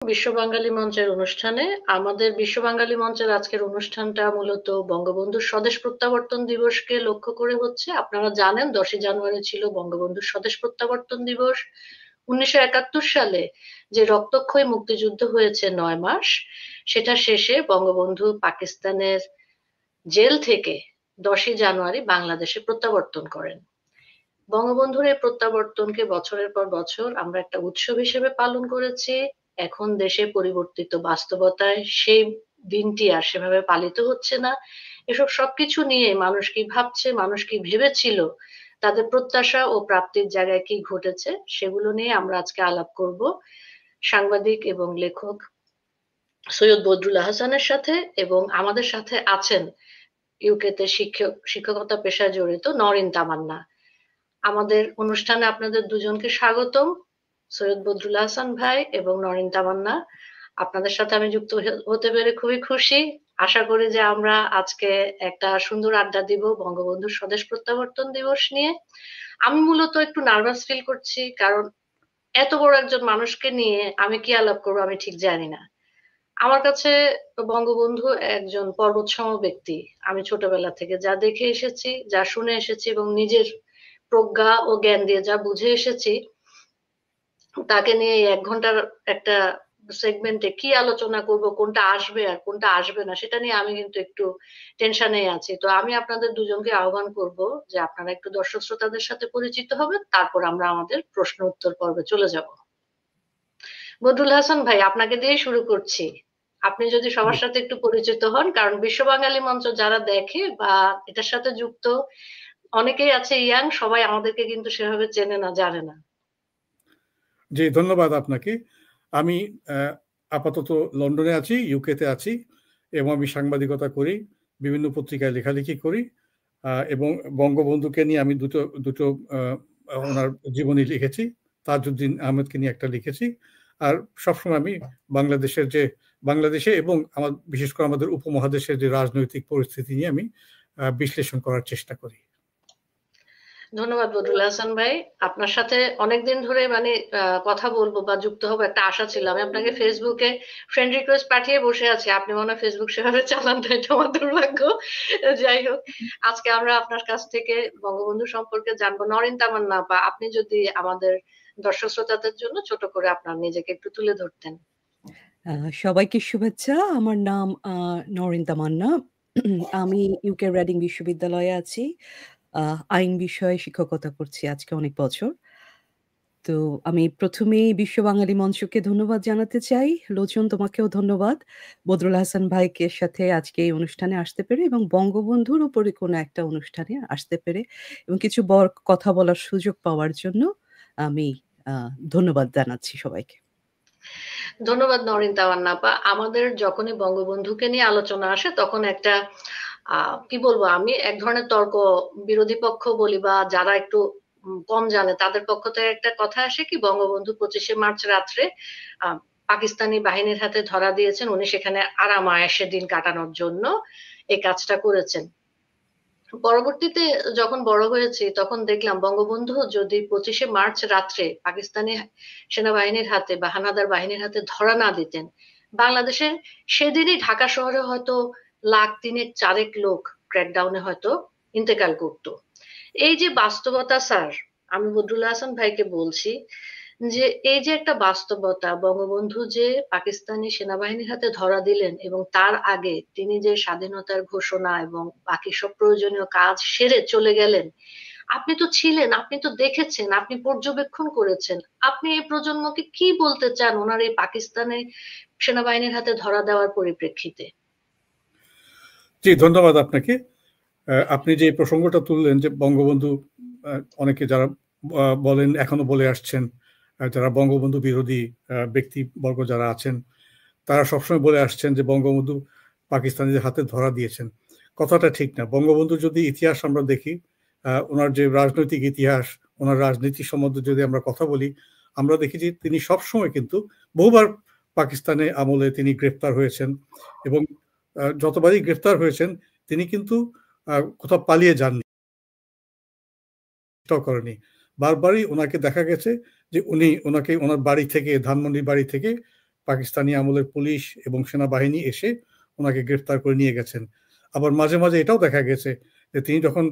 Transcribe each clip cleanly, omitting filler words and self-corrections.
বিশ্ব বাঙালি মঞ্চের অনুষ্ঠানে আমাদের বিশ্ব বাঙালি মঞ্চের আজকের অনুষ্ঠানটা মূলত বঙ্গবন্ধুর স্বদেশ প্রত্যাবর্তন দিবসকে লক্ষ্য করে হচ্ছে। আপনারা জানেন 10ই জানুয়ারি ছিল বঙ্গবন্ধুর স্বদেশ প্রত্যাবর্তন দিবস। 1971 সালে যে রক্তক্ষয়ী মুক্তিযুদ্ধ হয়েছে 9 মাস, সেটা শেষে বঙ্গবন্ধু পাকিস্তানের জেল থেকে 10ই জানুয়ারি বাংলাদেশে প্রত্যাবর্তন করেন। বঙ্গবন্ধুর এই প্রত্যাবর্তনকে বছরের পর বছর আমরা একটা উৎসব হিসেবে পালন করেছি। এখন দেশে পরিবর্তিত বাস্তবতায় সেই দিনটি আর সেভাবে পালিত হচ্ছে না। এসব সবকিছু নিয়ে মানুষ কি ভাবছে, মানুষ কি ভেবেছিল, তাদের প্রত্যাশা ও প্রাপ্তির জায়গায় কি ঘটেছে, সেগুলো নিয়ে আমরা আজকে আলাপ করব সাংবাদিক এবং লেখক সৈয়দ বদরুল আহসানের সাথে। এবং আমাদের সাথে আছেন ইউকেতে শিক্ষকতা পেশায় জড়িত নরিন তামান্না। আমাদের অনুষ্ঠানে আপনাদের দুজনকে স্বাগতম, সৈয়দ বদরুল আহসান ভাই এবং নরিন তামান্না। আপনাদের সাথে আমি যুক্ত হতে পেরে খুবই খুশি। আশা করি যে আমরা আজকে একটা সুন্দর আড্ডা দিব বঙ্গবন্ধুর স্বদেশ প্রত্যাবর্তন দিবস নিয়ে। আমি মূলত একটু নার্ভাস ফিল করছি, কারণ এত বড় একজন মানুষকে নিয়ে আমি কি আলাপ করবো আমি ঠিক জানি না। আমার কাছে বঙ্গবন্ধু একজন পর্বতসম ব্যক্তি। আমি ছোটবেলা থেকে যা দেখে এসেছি, যা শুনে এসেছি এবং নিজের প্রজ্ঞা ও জ্ঞান দিয়ে যা বুঝে এসেছি, তাকে নিয়ে এই 1 ঘন্টার একটা সেগমেন্টে কি আলোচনা করব, কোনটা আসবে আর কোনটা আসবে না, সেটা নিয়ে আমি কিন্তু একটু টেনশনে আছি। তো আমি আপনাদের দুজনকে আহ্বান করব যে আপনারা একটু দর্শক শ্রোতাদের সাথে পরিচিত হবেন, তারপর আমরা আমাদের প্রশ্ন উত্তর পর্বে চলে যাব। বদরুল হাসান ভাই, আপনাকে দিয়ে শুরু করছি। আপনি যদি সবার সাথে একটু পরিচিত হন, কারণ বিশ্ব বাঙালি মঞ্চ যারা দেখে বা এটার সাথে যুক্ত অনেকেই আছে ইয়াং, সবাই আমাদেরকে কিন্তু সেভাবে চেনে না, জানে না। জি, ধন্যবাদ আপনাকে। আমি আপাতত লন্ডনে আছি, ইউকেতে আছি, এবং আমি সাংবাদিকতা করি, বিভিন্ন পত্রিকায় লেখালেখি করি, এবং বঙ্গবন্ধুকে নিয়ে আমি দুটো দুটো ওনার জীবনী লিখেছি। তাজউদ্দিন আহমেদকে নিয়ে একটা লিখেছি। আর সবসময় আমি বাংলাদেশে এবং বিশেষ করে আমাদের উপমহাদেশের যে রাজনৈতিক পরিস্থিতি নিয়ে আমি বিশ্লেষণ করার চেষ্টা করি। ধন্যবাদ বদরুল হাসান ভাই। আপনার সাথে অনেকদিন ধরে কথা বলবো বা যুক্ত হবো একটা আশা ছিল। আমি আপনাকে ফেসবুকে ফ্রেন্ড রিকোয়েস্ট পাঠিয়ে বসে আছি, আপনি মনে হয় ফেসবুক সেভাবে চালান না, এটা আমার দুর্ভাগ্য। যাই হোক, আজকে আমরা আপনার কাছ থেকে বঙ্গবন্ধু সম্পর্কে জানবো। নরিন তামান্না, বা আপনি যদি আমাদের দর্শক শ্রোতাদের জন্য ছোট করে আপনার নিজেকে একটু তুলে ধরতেন। সবাইকে শুভেচ্ছা। আমার নাম নরিন তামান্না। আমি ইউকে রেডিং বিশ্ববিদ্যালয়ে আছি। আইন বিষয়ে শিক্ষকতা করছি আজকে অনেক বছর। তো আমি প্রথমেই বিশ্ব বাঙালি মঞ্চকে ধন্যবাদ জানাতে চাই। লোচন, তোমাকেও ধন্যবাদ। বদরুল হাসান ভাইকে সাথে আজকে এই অনুষ্ঠানে আসতে পেরে এবং বঙ্গবন্ধুর উপরে কোনো একটা অনুষ্ঠানে আসতে পেরে এবং কিছু কথা বলার সুযোগ পাওয়ার জন্য আমি ধন্যবাদ জানাচ্ছি সবাইকে। ধন্যবাদ নরিন তামান্না আপা। আমাদের যখনই বঙ্গবন্ধুকে নিয়ে আলোচনা আসে তখন একটা কি বলবো, আমি এক ধরনের তর্ক, বিরোধী পক্ষ বলি বা যারা একটু কম জানে তাদের পক্ষ থেকে একটা কথা আসে কি, বঙ্গবন্ধু 25শে মার্চ রাত্রে আহ, পাকিস্তানি বাহিনীর হাতে ধরা দিয়েছেন, উনি সেখানে আরাম আয়েশে দিন কাটানোর জন্য এই কাজটা করেছেন। পরবর্তীতে যখন বড় হয়েছি তখন দেখলাম বঙ্গবন্ধু যদি 25শে মার্চ রাত্রে পাকিস্তানি সেনাবাহিনীর হাতে বা হানাদার বাহিনীর হাতে ধরা না দিতেন, বাংলাদেশে সেদিনই ঢাকা শহরে হয়তো 1,3-4 লোক ক্র্যাকডাউনে হয়তো ইন্তেকাল করত। এই যে বাস্তবতা স্যার, আমি বদরুল হাসান ভাইকে বলছি যে এই যে একটা বাস্তবতা, বঙ্গবন্ধু যে পাকিস্তানি সেনাবাহিনীর হাতে ধরা দিলেন এবং তার আগে তিনি যে স্বাধীনতার ঘোষণা এবং বাকি সব প্রয়োজনীয় কাজ সেরে চলে গেলেন, আপনি তো ছিলেন, আপনি তো দেখেছেন, আপনি পর্যবেক্ষণ করেছেন। আপনি এই প্রজন্মকে কি বলতে চান ওনার এই পাকিস্তানি সেনাবাহিনীর হাতে ধরা দেওয়ার পরিপ্রেক্ষিতে? জি, ধন্যবাদ আপনাকে। আপনি যে প্রসঙ্গটা তুললেন যে বঙ্গবন্ধু, অনেকে যারা বলেন, এখনো বলে আসছেন, যারা বঙ্গবন্ধু বিরোধী ব্যক্তিবর্গ যারা আছেন, তারা সবসময় বলে আসছেন যে বঙ্গবন্ধু পাকিস্তানিদের হাতে ধরা দিয়েছেন। কথাটা ঠিক না। বঙ্গবন্ধু যদি ইতিহাস আমরা দেখি, ওনার যে রাজনৈতিক ইতিহাস, ওনার রাজনীতি সম্বন্ধে যদি আমরা কথা বলি, আমরা দেখি যে তিনি সবসময় কিন্তু বহুবার পাকিস্তানে আমলে তিনি গ্রেফতার হয়েছেন, এবং যতবারই গ্রেফতার হয়েছেন তিনি কিন্তু কোথাও পালিয়ে যাননি, করেনি। বারবারই ওনাকে দেখা গেছে যে ওনাকে ওনার বাড়ি থেকে, ধানমন্ডির বাড়ি থেকে পাকিস্তানি আমলের পুলিশ এবং সেনাবাহিনী এসে ওনাকে গ্রেফতার করে নিয়ে গেছেন। আবার মাঝে মাঝে এটাও দেখা গেছে যে তিনি যখন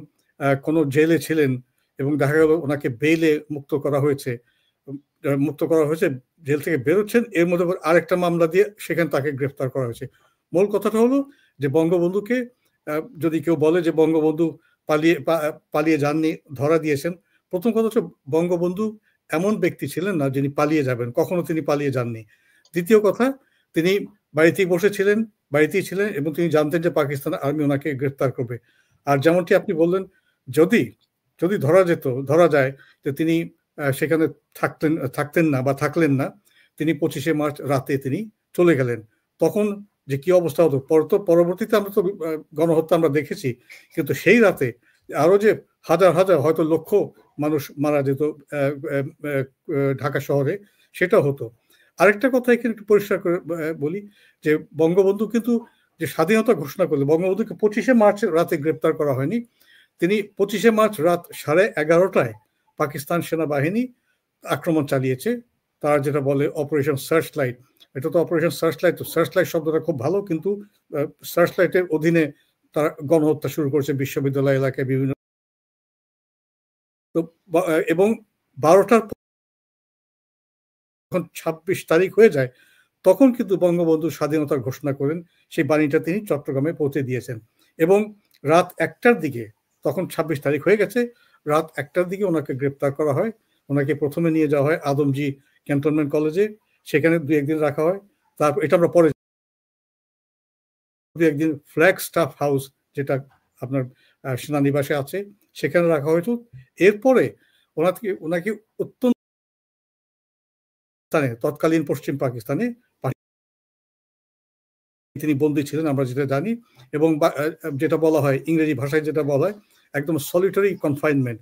কোনো জেলে ছিলেন এবং দেখা গেল ওনাকে বেইলে মুক্ত করা হয়েছে, জেল থেকে বেরোচ্ছেন, এর মধ্যে আরেকটা মামলা দিয়ে সেখানে তাকে গ্রেফতার করা হয়েছে। মূল কথাটা হলো যে বঙ্গবন্ধুকে যদি কেউ বলে যে বঙ্গবন্ধু পালিয়ে যাননি, ধরা দিয়েছেন, প্রথম কথা হচ্ছে বঙ্গবন্ধু এমন ব্যক্তি ছিলেন না যিনি পালিয়ে যাবেন, কখনো তিনি পালিয়ে যাননি। দ্বিতীয় কথা, তিনি বাড়িতেই বসেছিলেন, বাড়িতেই ছিলেন এবং তিনি জানতেন যে পাকিস্তান আর্মি ওনাকে গ্রেফতার করবে। আর যেমনটি আপনি বললেন, যদি ধরা যায় যে তিনি সেখানে থাকতেন না বা থাকলেন না, তিনি 25শে মার্চ রাতে তিনি চলে গেলেন, তখন যে কি অবস্থা হতো। পরবর্তীতে আমরা তো গণহত্যা আমরা দেখেছি, কিন্তু সেই রাতে আরো যে হাজার হাজার হয়তো লক্ষ মানুষ মারা যেত ঢাকা শহরে, সেটা হতো। আরেকটা কথা এখানে একটু পরিষ্কার করে বলি যে বঙ্গবন্ধু কিন্তু যে স্বাধীনতা ঘোষণা করলেন, বঙ্গবন্ধুকে 25শে মার্চ রাতে গ্রেপ্তার করা হয়নি। তিনি 25শে মার্চ রাত 11:30টায় পাকিস্তান সেনাবাহিনী আক্রমণ চালিয়েছে, তারা যেটা বলে অপারেশন সার্চ লাইট। এটা তো অপারেশন সার্চ লাইট, তো সার্চ লাইট শব্দটা খুব ভালো, কিন্তু সার্চ লাইটের অধীনে তারা গণহত্যা শুরু করেছে বিশ্ববিদ্যালয় এলাকায় বিভিন্ন। তো এবং 12টার যখন 26 তারিখ হয়ে যায়, তখন কিন্তু বঙ্গবন্ধু স্বাধীনতার ঘোষণা করেন, সেই বাণীটা তিনি চট্টগ্রামে পৌঁছে দিয়েছেন। এবং রাত 1টার দিকে, তখন 26 তারিখ হয়ে গেছে, রাত 1টার দিকে ওনাকে গ্রেপ্তার করা হয়। ওনাকে প্রথমে নিয়ে যাওয়া হয় আদমজি ক্যান্টনমেন্ট কলেজে, সেখানে 2-1 দিন রাখা হয়। তারপর এটা আমরা পরে 2-1 দিন ফ্ল্যাগ স্টাফ হাউস, যেটা আপনার সেনানিবাসে আছে, সেখানে রাখা হয়েছিল। এরপরে ওনাকে অত্যন্ত তৎকালীন পশ্চিম পাকিস্তানে তিনি বন্দী ছিলেন, আমরা যেটা জানি। এবং যেটা বলা হয় ইংরেজি ভাষায়, যেটা বলা হয় একদম সলিটারি কনফাইনমেন্ট।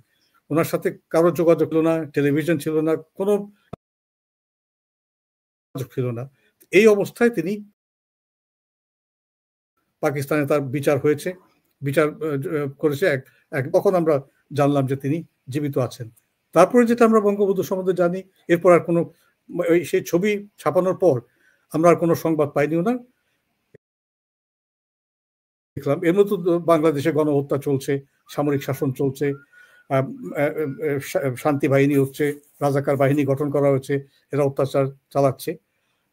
ওনার সাথে কারো যোগাযোগ ছিল না, টেলিভিশন ছিল না, কোনো ছিল না। এই অবস্থায় তিনি পাকিস্তানে তার বিচার হয়েছে, বিচার করেছে। তখন আমরা জানলাম যে তিনি জীবিত আছেন। তারপরে যেটা আমরা বঙ্গবন্ধু সম্বন্ধে জানি, এরপর আর কোনো, সেই ছবি ছাপানোর পর আমরা আর কোনো সংবাদ পাইনি ওনার। দেখলাম এর মতো বাংলাদেশে গণহত্যা চলছে, সামরিক শাসন চলছে, শান্তি বাহিনী হচ্ছে, রাজাকার বাহিনী গঠন করা হয়েছে, এরা অত্যাচার চালাচ্ছে।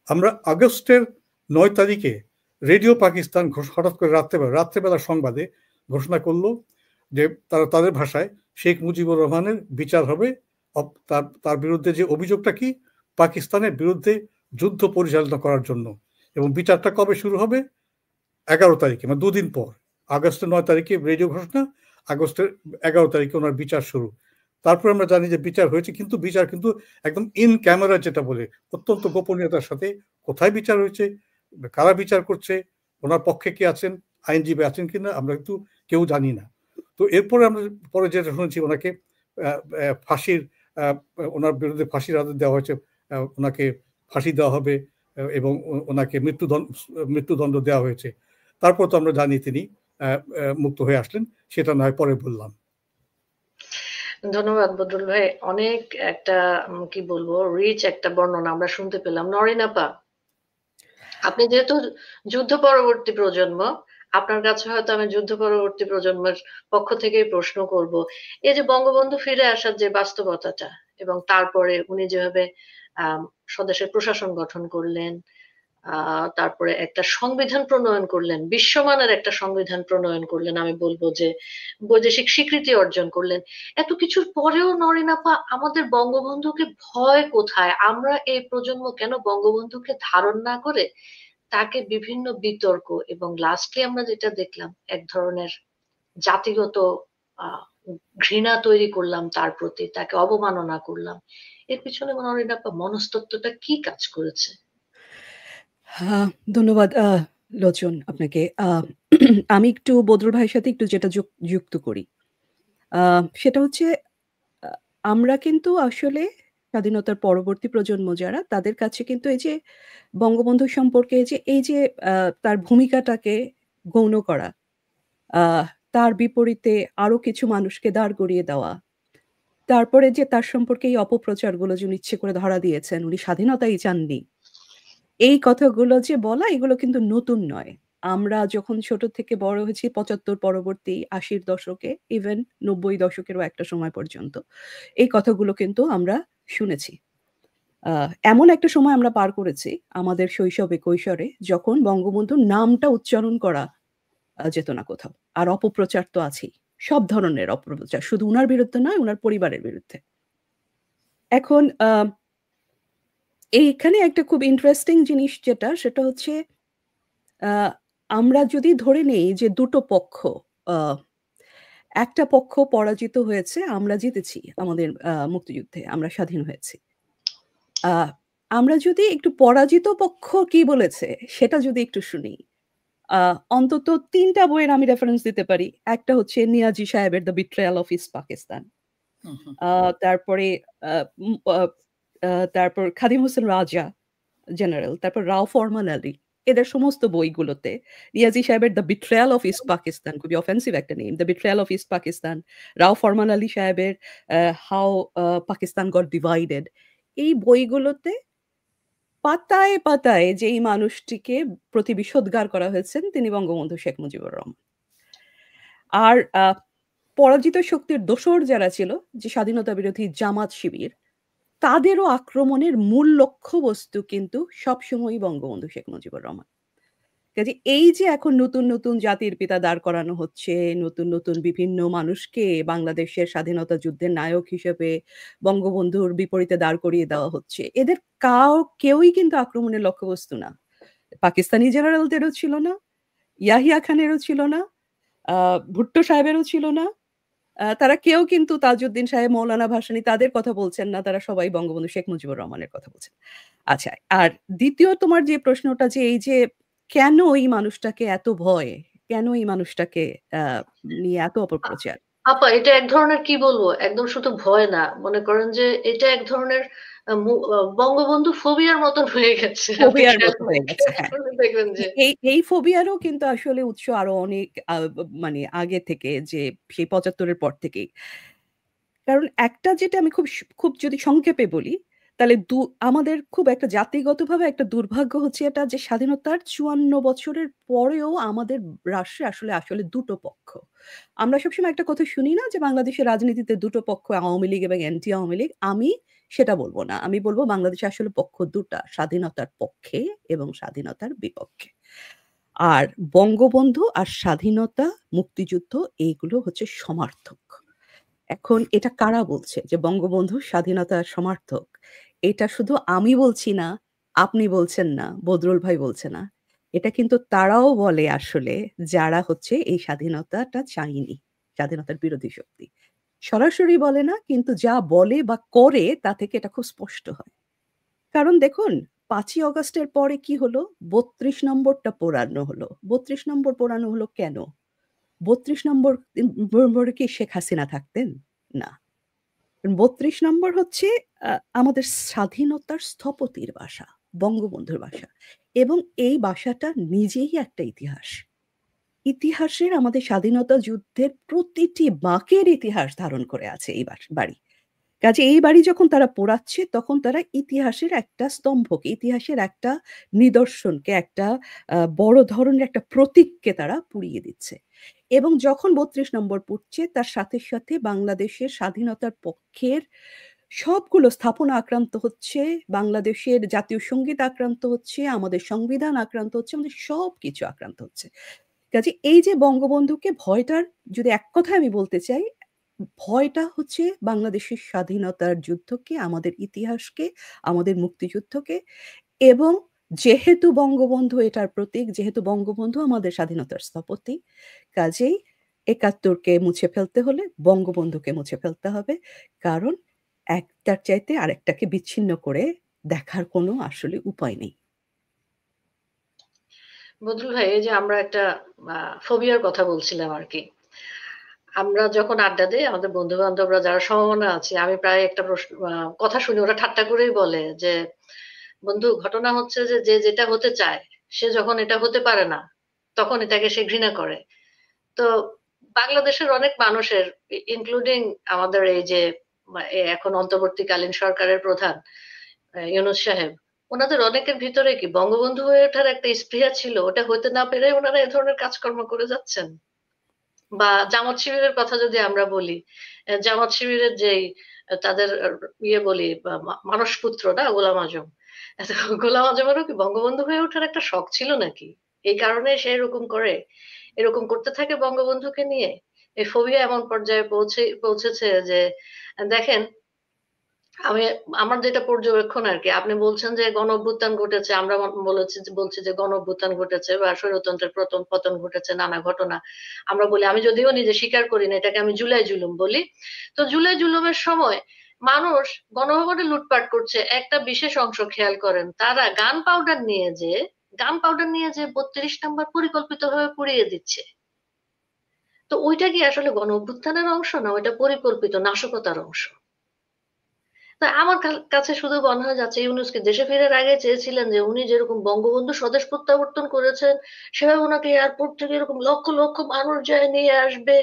আমরা আগস্টের 9 তারিখে রেডিও পাকিস্তান হঠাৎ করে রাত্রেবেলা সংবাদে ঘোষণা করলো যে তাদের ভাষায় শেখ মুজিবুর রহমানের বিচার হবে। তার বিরুদ্ধে যে অভিযোগটা কি, পাকিস্তানের বিরুদ্ধে যুদ্ধ পরিচালনা করার জন্য। এবং বিচারটা কবে শুরু হবে? 11 তারিখে, মানে 2 দিন পর। আগস্টের 9 তারিখে রেডিও ঘোষণা, আগস্টের 11 তারিখে ওনার বিচার শুরু। তারপর আমরা জানি যে বিচার হয়েছে, কিন্তু বিচার কিন্তু একদম ইন ক্যামেরা, যেটা বলে অত্যন্ত গোপনীয়তার সাথে। কোথায় বিচার হয়েছে, কারা বিচার করছে, ওনার পক্ষে কে আছেন, আইনজীবী আছেন কিনা, আমরা কিন্তু কেউ জানি না। তো এরপরে আমরা পরে যেটা শুনেছি, ওনাকে ওনার বিরুদ্ধে ফাঁসির আদেশ দেওয়া হয়েছে, ওনাকে ফাঁসি দেওয়া হবে এবং ওনাকে মৃত্যুদণ্ড দেওয়া হয়েছে। তারপর তো আমরা জানি তিনি মুক্ত হয়ে আসলেন, সেটা নয় পরে বললাম। ধন্যবাদ বদরুল ভাই, অনেক একটা কি বলবো রিচ একটা বর্ণনা আমরা শুনতে পেলাম। নরিন আপা, আপনি যেহেতু যুদ্ধ পরবর্তী প্রজন্ম, আপনার কাছে হয়তো আমি যুদ্ধ পরবর্তী প্রজন্মের পক্ষ থেকেই প্রশ্ন করব, এই যে বঙ্গবন্ধু ফিরে আসার যে বাস্তবতাটা, এবং তারপরে উনি যেভাবে স্বদেশের প্রশাসন গঠন করলেন, তারপরে একটা সংবিধান প্রণয়ন করলেন, বিশ্বমানের একটা সংবিধান প্রণয়ন করলেন, আমি বলবো যে বৈদেশিক স্বীকৃতি অর্জন করলেন, এত কিছুর পরেও নরিন আপা আমাদের বঙ্গবন্ধুকে ভয় কোথায়? আমরা এই প্রজন্ম কেন বঙ্গবন্ধুকে ধারণ না করে তাকে বিভিন্ন বিতর্ক এবং লাস্টলি আমরা যেটা দেখলাম এক ধরনের জাতিগত আহ ঘৃণা তৈরি করলাম তার প্রতি, তাকে অবমাননা করলাম, এর পিছনে নরিন আপা মনস্তত্ত্বটা কি কাজ করেছে? ধন্যবাদ লোচন আপনাকে। আমি একটু বদরুল ভাইয়ের সাথে একটু যেটা যুক্ত করি, সেটা হচ্ছে আমরা কিন্তু আসলে স্বাধীনতার পরবর্তী প্রজন্ম যারা, তাদের কাছে কিন্তু এই যে বঙ্গবন্ধু সম্পর্কে এই যে তার ভূমিকাটাকে গৌণ করা, তার বিপরীতে আরো কিছু মানুষকে দাঁড় করিয়ে দেওয়া, তারপরে যে তার সম্পর্কে এই অপপ্রচারগুলো যে উনি ইচ্ছে করে ধরা দিয়েছেন, উনি স্বাধীনতাই চাননি, এই কথাগুলো যে বলা এগুলো কিন্তু নতুন নয়। আমরা যখন ছোট থেকে বড় হয়েছি ৭৫ পরবর্তী ৮০ দশকে, ইভেন ৯০ দশকেরও একটা সময় পর্যন্ত এই কথাগুলো কিন্তু আমরা শুনেছি। এমন একটা সময় আমরা পার করেছি আমাদের শৈশবে কৈশোরে যখন বঙ্গবন্ধুর নামটা উচ্চারণ করা যেত না কোথাও। আর অপপ্রচার তো আছেই। সব ধরনের অপপ্রচার। শুধু উনার বিরুদ্ধে নয়, উনার পরিবারের বিরুদ্ধে। এখন এইখানে একটা খুব ইন্টারেস্টিং জিনিস যেটা সেটা হচ্ছে আ আমরা যদি ধরে নেই যে ২ টো পক্ষ, আ একটা পক্ষ পরাজিত হয়েছে, আমরা জিতেছি আমাদের মুক্তিযুদ্ধে। আমরা স্বাধীন হয়েছি। আ আমরা যদি একটু পরাজিত পক্ষ কি বলেছে সেটা যদি একটু শুনি। আ অন্তত ৩ টা বইয়ের আমি রেফারেন্স দিতে পারি। একটা হচ্ছে নিয়াজি সাহেবের 'the betrayal of East Pakistan'. হুম, হুম। তারপরে আ উম আ আ তারপর খাদিম হোসেন রাজা জেনারেল, তারপর রাও ফরমান আলী। এদের সমস্ত বইগুলোতে নিয়াজি সাহেবের 'the betrayal of East Pakistan' খুবই অফেন্সিভ একটা name. 'The betrayal of East Pakistan', Rao Farman Ali সাহেবের 'হাউ পাকিস্তান গট ডিভাইডেড'। এই বইগুলোতে পাতায়, পাতায় যেই মানুষটিকে প্রতি বিষোদ্গার করা হয়েছেন তিনি বঙ্গবন্ধু শেখ মুজিবুর রহমান। আর পরাজিত শক্তির দোসর যারা ছিল যে স্বাধীনতা বিরোধী জামাত শিবির, তাদেরও আক্রমণের মূল লক্ষ্যবস্তু কিন্তু সবসময়ই বঙ্গবন্ধু শেখ মুজিবুর রহমান। কাজে এই যে এখন নতুন, নতুন জাতির পিতা দাঁড় করানো হচ্ছে, নতুন, নতুন বিভিন্ন মানুষকে বাংলাদেশের স্বাধীনতা যুদ্ধের নায়ক হিসেবে বঙ্গবন্ধুর বিপরীতে দাঁড় করিয়ে দেওয়া হচ্ছে। এদের কেউই কিন্তু আক্রমণের লক্ষ্যবস্তু না। পাকিস্তানি জেনারেলদেরও ছিল না, ইয়াহিয়া খানেরও ছিল না, আ ভুট্টো সাহেবেরও ছিল না। তারা কেউ কিন্তু তাজউদ্দিন সাহেব, মৌলানা ভাসানী তাদের কথা বলছেন না। তারা সবাই বঙ্গবন্ধু শেখ মুজিবুর রহমানের কথা বলছেন। আচ্ছা, আর ২য় তোমার যে প্রশ্নটা যে এই যে কেন এই মানুষটাকে এত ভয়? কেন এই মানুষটাকে আ নিয়ে এত আ- অপপ্রচার? আপা এটা এক ধরনের কি বলবো একদম শুধু ভয় না, মনে করেন যে এটা এক ধরনের বঙ্গবন্ধু ফোবিয়ার মতন হয়ে গেছে। আপনি ফোবিয়ার খেয়াল মতো হয়ে গেছে, খেয়াল হ্যাঁ। করলে দেখবেন যে এই ফোবিয়ারও কিন্তু আসলে উৎস আরো অনেক মানে আগে থেকে যে সেই ৭৫ এর পর থেকেই। কারণ একটা যেটা আমি খুব যদি সংক্ষেপে বলি, তাহলে আমাদের খুব একটা জাতিগতভাবে একটা দুর্ভাগ্য হচ্ছে এটা যে স্বাধীনতার ৫৪ বছরের পরেও আমাদের রাষ্ট্রে আসলে ২ টো পক্ষ। আমরা সবসময় একটা কথা শুনি না যে বাংলাদেশের রাজনীতিতে ২ টো পক্ষ আওয়ামী লীগ এবং অ্যান্টি আওয়ামী লীগ। আমি সেটা বলব না। আমি বলব বাংলাদেশে আসলে পক্ষ ২ টা। স্বাধীনতার পক্ষে এবং স্বাধীনতার বিপক্ষে। আর বঙ্গবন্ধু আর স্বাধীনতা, মুক্তিযুদ্ধ এইগুলো হচ্ছে সমার্থক। এখন এটা কারা বলছে যে বঙ্গবন্ধু স্বাধীনতার সমার্থক? এটা শুধু আমি বলছি না, আপনি বলছেন না, বদরুল ভাই বলছে না। এটা কিন্তু তারাও বলে আসলে যারা হচ্ছে এই স্বাধীনতাটা চায়নি। স্বাধীনতার বিরোধী শক্তি। সরাসরি বলে না কিন্তু যা বলে বা করে তা থেকে এটা খুব স্পষ্ট হয়। কারণ দেখুন ৫ই অগাস্টের পরে কি হলো? ৩২ নম্বরটা পোড়ানো হলো। ৩২ নম্বর পোড়ানো হলো কেন? ৩২ নম্বরে কি শেখ হাসিনা থাকতেন? না। ৩২ নম্বর হচ্ছে আ আমাদের স্বাধীনতার স্থপতির বাসা, বঙ্গবন্ধুর বাসা। এবং এই বাসাটা নিজেই একটা ইতিহাস। ইতিহাসের আমাদের স্বাধীনতা যুদ্ধের প্রতিটি বাঁকের ইতিহাস ধারণ করে আছে এই বাড়ি। কাজে এই বাড়ি যখন তারা পোড়াচ্ছে তখন তারা ইতিহাসের একটা স্তম্ভকে, ইতিহাসের একটা নিদর্শনকে, একটা বড় ধরনের একটা প্রতীককে তারা পুড়িয়ে দিচ্ছে। এবং যখন ৩২ নম্বর পুড়ছে তার সাথে, সাথে বাংলাদেশের স্বাধীনতার পক্ষের সবগুলো স্থাপনা আক্রান্ত হচ্ছে, বাংলাদেশের জাতীয় সংগীত আক্রান্ত হচ্ছে, আমাদের সংবিধান আক্রান্ত হচ্ছে, আমাদের সবকিছু আক্রান্ত হচ্ছে। কাজে এই যে বঙ্গবন্ধুকে ভয়টার যদি এক কথায় আমি বলতে চাই, ভয়টা হচ্ছে বাংলাদেশের স্বাধীনতার যুদ্ধকে, আমাদের ইতিহাসকে, আমাদের মুক্তিযুদ্ধকে এবং যেহেতু বঙ্গবন্ধু এটার প্রতীক, যেহেতু বঙ্গবন্ধু আমাদের স্বাধীনতার স্থপতি, কাজেই ৭১ কে মুছে ফেলতে হলে বঙ্গবন্ধুকে মুছে ফেলতে হবে। কারণ একটার চাইতে আরেকটাকে বিচ্ছিন্ন করে দেখার কোনো আসলে উপায় নেই। বদরুল ভাই এই যে আমরা একটা ফোবিয়ার কথা বলছিলাম আরকি। আমরা যখন আড্ডা দেই আমাদের বন্ধু-বান্ধবরা যারা সমমনা আছে, আমি প্রায় একটা কথা শুনি ওরা ঠাট্টা করেই বলে যে, "বন্ধু ঘটনা হচ্ছে যে, যে যেটা হতে চায় সে যখন এটা হতে পারে না, তখন এটাকে সে ঘৃণা করে।" তো বাংলাদেশের অনেক মানুষের ইনক্লুডিং আমাদের এই যে এখন অন্তর্বর্তীকালীন সরকারের প্রধান ইউনূস সাহেব, ওনাদের অনেকের ভিতরে কি বঙ্গবন্ধু হয়ে ওঠার একটা স্পৃহা ছিল, ওটা হতে না পেরে ওনারা এ ধরনের কাজকর্ম করে যাচ্ছেন? বা জামাত শিবিরের কথা যদি আমরা বলি, জামাত শিবিরের যেই তাদের ইয়ে বলি মানসপুত্র না গোলাম আজম, গোলাম আজমেরও কি বঙ্গবন্ধু হয়ে ওঠার একটা শখ ছিল নাকি? এই কারণে সে এরকম করে, এরকম করতে থাকে বঙ্গবন্ধুকে নিয়ে। এই ফোবিয়া এমন পর্যায়ে পৌঁছেছে যে দেখেন, আমি আমার যেটা পর্যবেক্ষণ আর কি, আপনি বলছেন যে গণ অভ্যুত্থান ঘটেছে, আমরা বলছি যে গণ অভ্যুত্থান ঘটেছে বা স্বৈরতন্ত্রের পতন ঘটেছে, নানা ঘটনা আমরা বলি। আমি যদিও নিজে স্বীকার করি না এটাকে, আমি জুলাই জুলুম বলি। তো জুলাই জুলুমের সময় মানুষ গণভবনে লুটপাট করছে, একটা বিশেষ অংশ খেয়াল করেন, তারা গান পাউডার নিয়ে যে 32 নম্বর পরিকল্পিতভাবে পুড়িয়ে দিচ্ছে। তো ওইটা কি আসলে গণ অভ্যুত্থানের অংশ, না ওইটা পরিকল্পিত নাশকতার অংশ? তা আমার কাছে শুধু মনে হয় যাচ্ছে ইউনূসকে দেশে ফেরার আগে চেয়েছিলেন যে উনি যেরকম বঙ্গবন্ধু স্বদেশ প্রত্যাবর্তন করেছেন, সেভাবে ওনাকে এয়ারপোর্ট থেকে এরকম লক্ষ লক্ষ মানুষ যায় নিয়ে আসবে।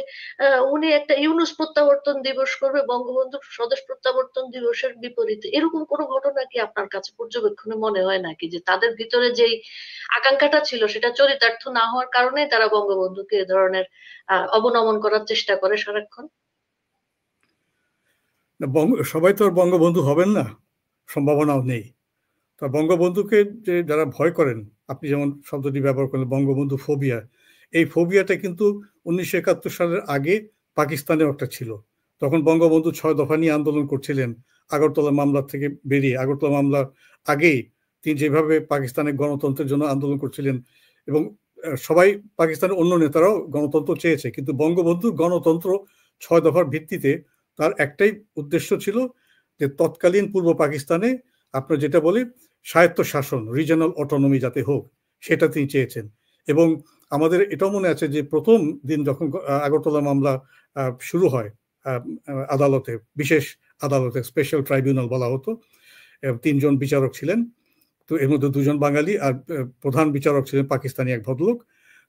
উনি একটা ইউনূস প্রত্যাবর্তন দিবস করবে বঙ্গবন্ধু স্বদেশ প্রত্যাবর্তন দিবসের বিপরীতে। এরকম কোনো ঘটনা কি আপনার কাছে পর্যবেক্ষণে মনে হয় নাকি, যে তাদের ভিতরে যেই আকাঙ্ক্ষাটা ছিল সেটা চরিতার্থ না হওয়ার কারণে তারা বঙ্গবন্ধুকে এ ধরনের অবনমন করার চেষ্টা করে সারাক্ষণ? সবাই তো আর বঙ্গবন্ধু হবেন না, সম্ভাবনাও নেই। তা বঙ্গবন্ধুকে যে যারা ভয় করেন, আপনি যেমন শব্দটি ব্যবহার করলেন বঙ্গবন্ধু ফোবিয়া, এই ফোবিয়াটা কিন্তু 1971 সালের আগে পাকিস্তানেও একটা ছিল। তখন বঙ্গবন্ধু 6 দফা নিয়ে আন্দোলন করছিলেন, আগরতলা মামলা থেকে বেরিয়ে, আগরতলা মামলার আগেই তিনি যেভাবে পাকিস্তানের গণতন্ত্রের জন্য আন্দোলন করছিলেন, এবং সবাই পাকিস্তানের অন্য নেতারাও গণতন্ত্র চেয়েছে, কিন্তু বঙ্গবন্ধুর গণতন্ত্র 6 দফার ভিত্তিতে তার একটাই উদ্দেশ্য ছিল যে তৎকালীন পূর্ব পাকিস্তানে আপনার যেটা বলি স্বায়ত্ত শাসন, রিজনাল অটোনমি যাতে হোক, সেটা তিনি চেয়েছেন। এবং আমাদের এটাও মনে আছে যে প্রথম দিন যখন আগরতলা মামলা শুরু হয় আদালতে, বিশেষ আদালতে, স্পেশাল ট্রাইব্যুনাল বলা হতো, 3 জন বিচারক ছিলেন, তো এর মধ্যে 2 জন বাঙালি, আর প্রধান বিচারক ছিলেন পাকিস্তানি এক ভদ্রলোক।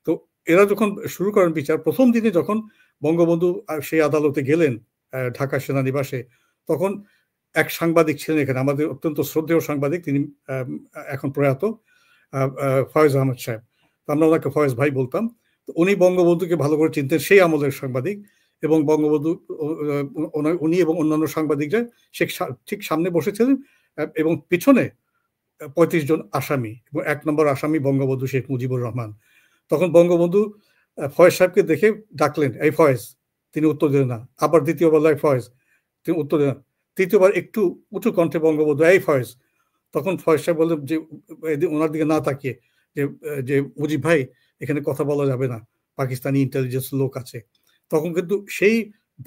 তো এরা যখন শুরু করেন বিচার, প্রথম দিনে যখন বঙ্গবন্ধু সেই আদালতে গেলেন ঢাকা সেনানিবাসে, তখন এক সাংবাদিক ছিলেন এখানে, আমাদের অত্যন্ত শ্রদ্ধেয় সাংবাদিক, তিনি এখন প্রয়াত, ফয়েজ আহমদ সাহেব, আমরা ওনাকে ফয়েজ ভাই বলতাম। তো উনি বঙ্গবন্ধুকে ভালো করে চিনতেন, সেই আমলের সাংবাদিক, এবং বঙ্গবন্ধু উনি এবং অন্যান্য সাংবাদিকরা ঠিক সামনে বসেছিলেন, এবং পিছনে 35 জন আসামি, এবং 1 নম্বর আসামি বঙ্গবন্ধু শেখ মুজিবুর রহমান। তখন বঙ্গবন্ধু ফয়েজ সাহেবকে দেখে ডাকলেন, এই ফয়েজ, তিনি উত্তর দিলেন না। আবার দ্বিতীয়বার ফয়েজ, তিনি উত্তর দিলেন। তৃতীয়বার একটু উঁচু কণ্ঠে বঙ্গবন্ধু, এই ফয়েজ। তখন ফয়েজ সাহেব বললেন যে ওনার দিকে না তাকিয়ে, যে মুজিব ভাই, এখানে কথা বলা যাবে না, পাকিস্তানি ইন্টেলিজেন্স লোক আছে। তখন কিন্তু সেই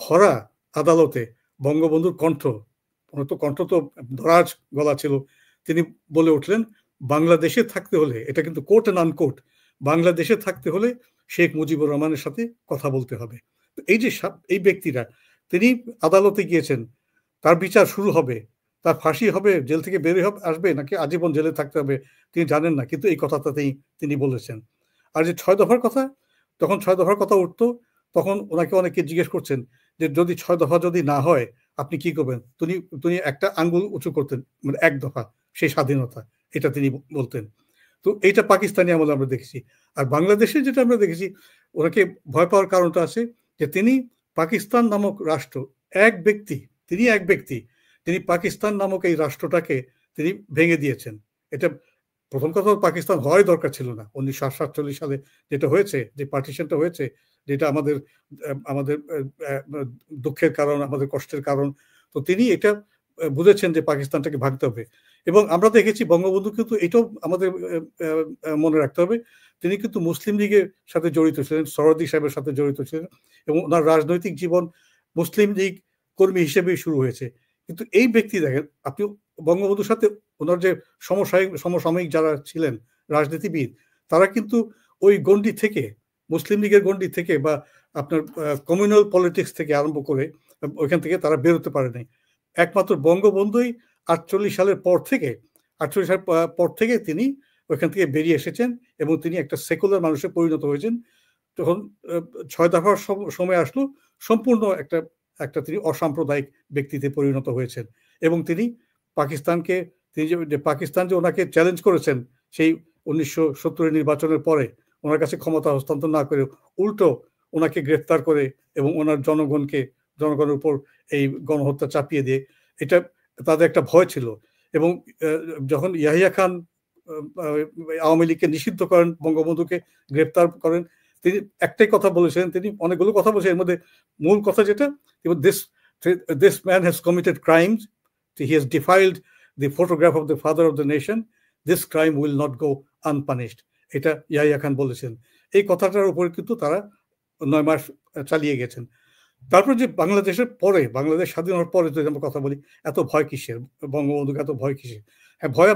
ভরা আদালতে বঙ্গবন্ধুর কণ্ঠ তো ধরাজ গলা ছিল, তিনি বলে উঠলেন, বাংলাদেশে থাকতে হলে, এটা কিন্তু কোর্ট অ্যান্ড আনকোর্ট, বাংলাদেশে থাকতে হলে শেখ মুজিবুর রহমানের সাথে কথা বলতে হবে। এই যে এই ব্যক্তিরা, তিনি আদালতে গিয়েছেন, তার বিচার শুরু হবে, তার ফাঁসি হবে, জেল থেকে বের আসবে নাকি আজীবন জেলে থাকতে হবে তিনি জানেন না, কিন্তু এই কথাটা তিনি বলেছেন। আর যে 6 দফার কথা, তখন 6 দফার কথা উঠতো, তখন ওনাকে অনেকে জিজ্ঞেস করছেন যে যদি 6 দফা যদি না হয় আপনি কি করবেন, তিনি একটা আঙ্গুল উঁচু করতেন, মানে 1 দফা, সেই স্বাধীনতা, এটা তিনি বলতেন। তো এইটা পাকিস্তানি আমলে আমরা দেখেছি। আর বাংলাদেশে যেটা আমরা দেখেছি, ওনাকে ভয় পাওয়ার কারণটা আছে যে তিনি পাকিস্তান নামক রাষ্ট্র, এক ব্যক্তি, তিনি পাকিস্তান নামক এই রাষ্ট্রটাকে তিনি ভেঙে দিয়েছেন। এটা প্রথম কথা, পাকিস্তান হওয়াই দরকার ছিল না। 1947 সালে যেটা হয়েছে, যে পার্টিশনটা হয়েছে, যেটা আমাদের দুঃখের কারণ, আমাদের কষ্টের কারণ, তো তিনি এটা বুঝেছেন যে পাকিস্তানটাকে ভাগতে হবে। এবং আমরা দেখেছি বঙ্গবন্ধু কিন্তু এটাও আমাদের মনে রাখতে হবে, তিনি কিন্তু মুসলিম লীগের সাথে জড়িত ছিলেন, সরোয়ার্দী সাহেবের সাথে জড়িত ছিলেন, এবং ওনার রাজনৈতিক জীবন মুসলিম লীগ কর্মী হিসেবেই শুরু হয়েছে। কিন্তু এই ব্যক্তি দেখেন আপনি, বঙ্গবন্ধুর সাথে ওনার যে সমসাময়িক যারা ছিলেন রাজনীতিবিদ, তারা কিন্তু ওই গণ্ডি থেকে, মুসলিম লীগের গণ্ডি থেকে বা আপনার কমিউনাল পলিটিক্স থেকে আরম্ভ করে ওইখান থেকে তারা বেরোতে পারে নাই। একমাত্র বঙ্গবন্ধুই 48 সালের পর থেকে তিনি ওইখান থেকে বেরিয়ে এসেছেন, এবং তিনি একটা সেকুলার মানুষে পরিণত হয়েছেন। তখন 6 দফার সময় আসলো, সম্পূর্ণ একটা তিনি অসাম্প্রদায়িক ব্যক্তিতে পরিণত হয়েছেন, এবং তিনি পাকিস্তানকে তিনি যে পাকিস্তান যে ওনাকে চ্যালেঞ্জ করেছেন সেই 1970 নির্বাচনের পরে, ওনার কাছে ক্ষমতা হস্তান্তর না করে উল্টো ওনাকে গ্রেফতার করে এবং ওনার জনগণের উপর এই গণহত্যা চাপিয়ে দিয়ে, এটা তাদের একটা ভয় ছিল। এবং যখন ইয়াহিয়া খান আওয়ামী লীগকে নিষিদ্ধ করেন, বঙ্গবন্ধুকে গ্রেফতার করেন, তিনি একটাই কথা বলেছিলেন, তিনি অনেকগুলো কথা বলেছেন, এর মধ্যে মূল কথা যেটা, this man has committed crimes, he has defiled the photograph of the father of the nation, this crime will not go unpunished, এটা ইয়াহিয়া খান বলেছেন। এই কথাটার উপর কিন্তু তারা 9 মাস চালিয়ে গেছেন। তারপর যে বাংলাদেশের পরে, বাংলাদেশ স্বাধীন হওয়ার পরে যদি আমরা কথা বলি, এত ভয় কিসের, বঙ্গবন্ধুকে এত ভয় কিসের? হ্যাঁ, ভয়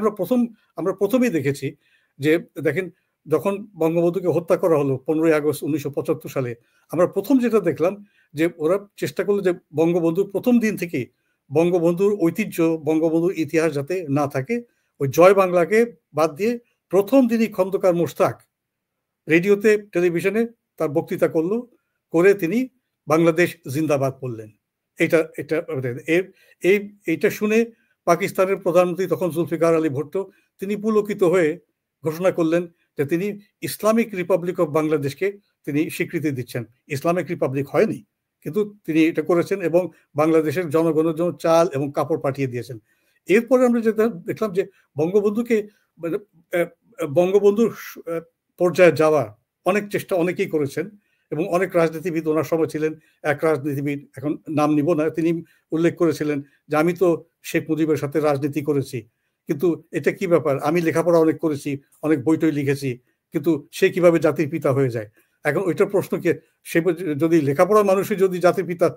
আমরা প্রথমেই দেখেছি যে, দেখেন যখন বঙ্গবন্ধুকে হত্যা করা হলো 15ই আগস্ট 1975 সালে, আমরা প্রথম যেটা দেখলাম যে ওরা চেষ্টা করলো যে বঙ্গবন্ধুর প্রথম দিন থেকেই বঙ্গবন্ধুর ঐতিহ্য, বঙ্গবন্ধুর ইতিহাস যাতে না থাকে, ওই জয় বাংলাকে বাদ দিয়ে প্রথম দিনই খন্দকার মোশতাক রেডিওতে, টেলিভিশনে তার বক্তৃতা করে তিনি বাংলাদেশ জিন্দাবাদ বললেন। এইটা শুনে পাকিস্তানের প্রধানমন্ত্রী তখন জুলফিকার আলী ভুট্টো, তিনি পুলকিত হয়ে ঘোষণা করলেন যে তিনি ইসলামিক রিপাবলিক অফ বাংলাদেশকে তিনি স্বীকৃতি দিচ্ছেন। ইসলামিক রিপাবলিক হয়নি, কিন্তু তিনি এটা করেছেন এবং বাংলাদেশের জনগণের জন্য চাল এবং কাপড় পাঠিয়ে দিয়েছেন। এরপরে আমরা যেটা দেখলাম যে বঙ্গবন্ধুর পর্যায়ে যাওয়া অনেক চেষ্টা অনেকেই করেছেন এবং অনেক রাজনীতিবিদ ওনার সময় ছিলেন। এক রাজনীতিবিদ, এখন নাম নিব না, তিনি উল্লেখ করেছিলেন যে আমি তো শেখ মুজিবের সাথে রাজনীতি করেছি, কিন্তু এটা কি ব্যাপার, আমি লেখাপড়া অনেক করেছি, অনেক বই লিখেছি, কিন্তু সে কিভাবে জাতির পিতা হয়ে যায়? এখন ওইটার প্রশ্ন কি, সে যদি লেখাপড়া মানুষই যদি জাতির পিতা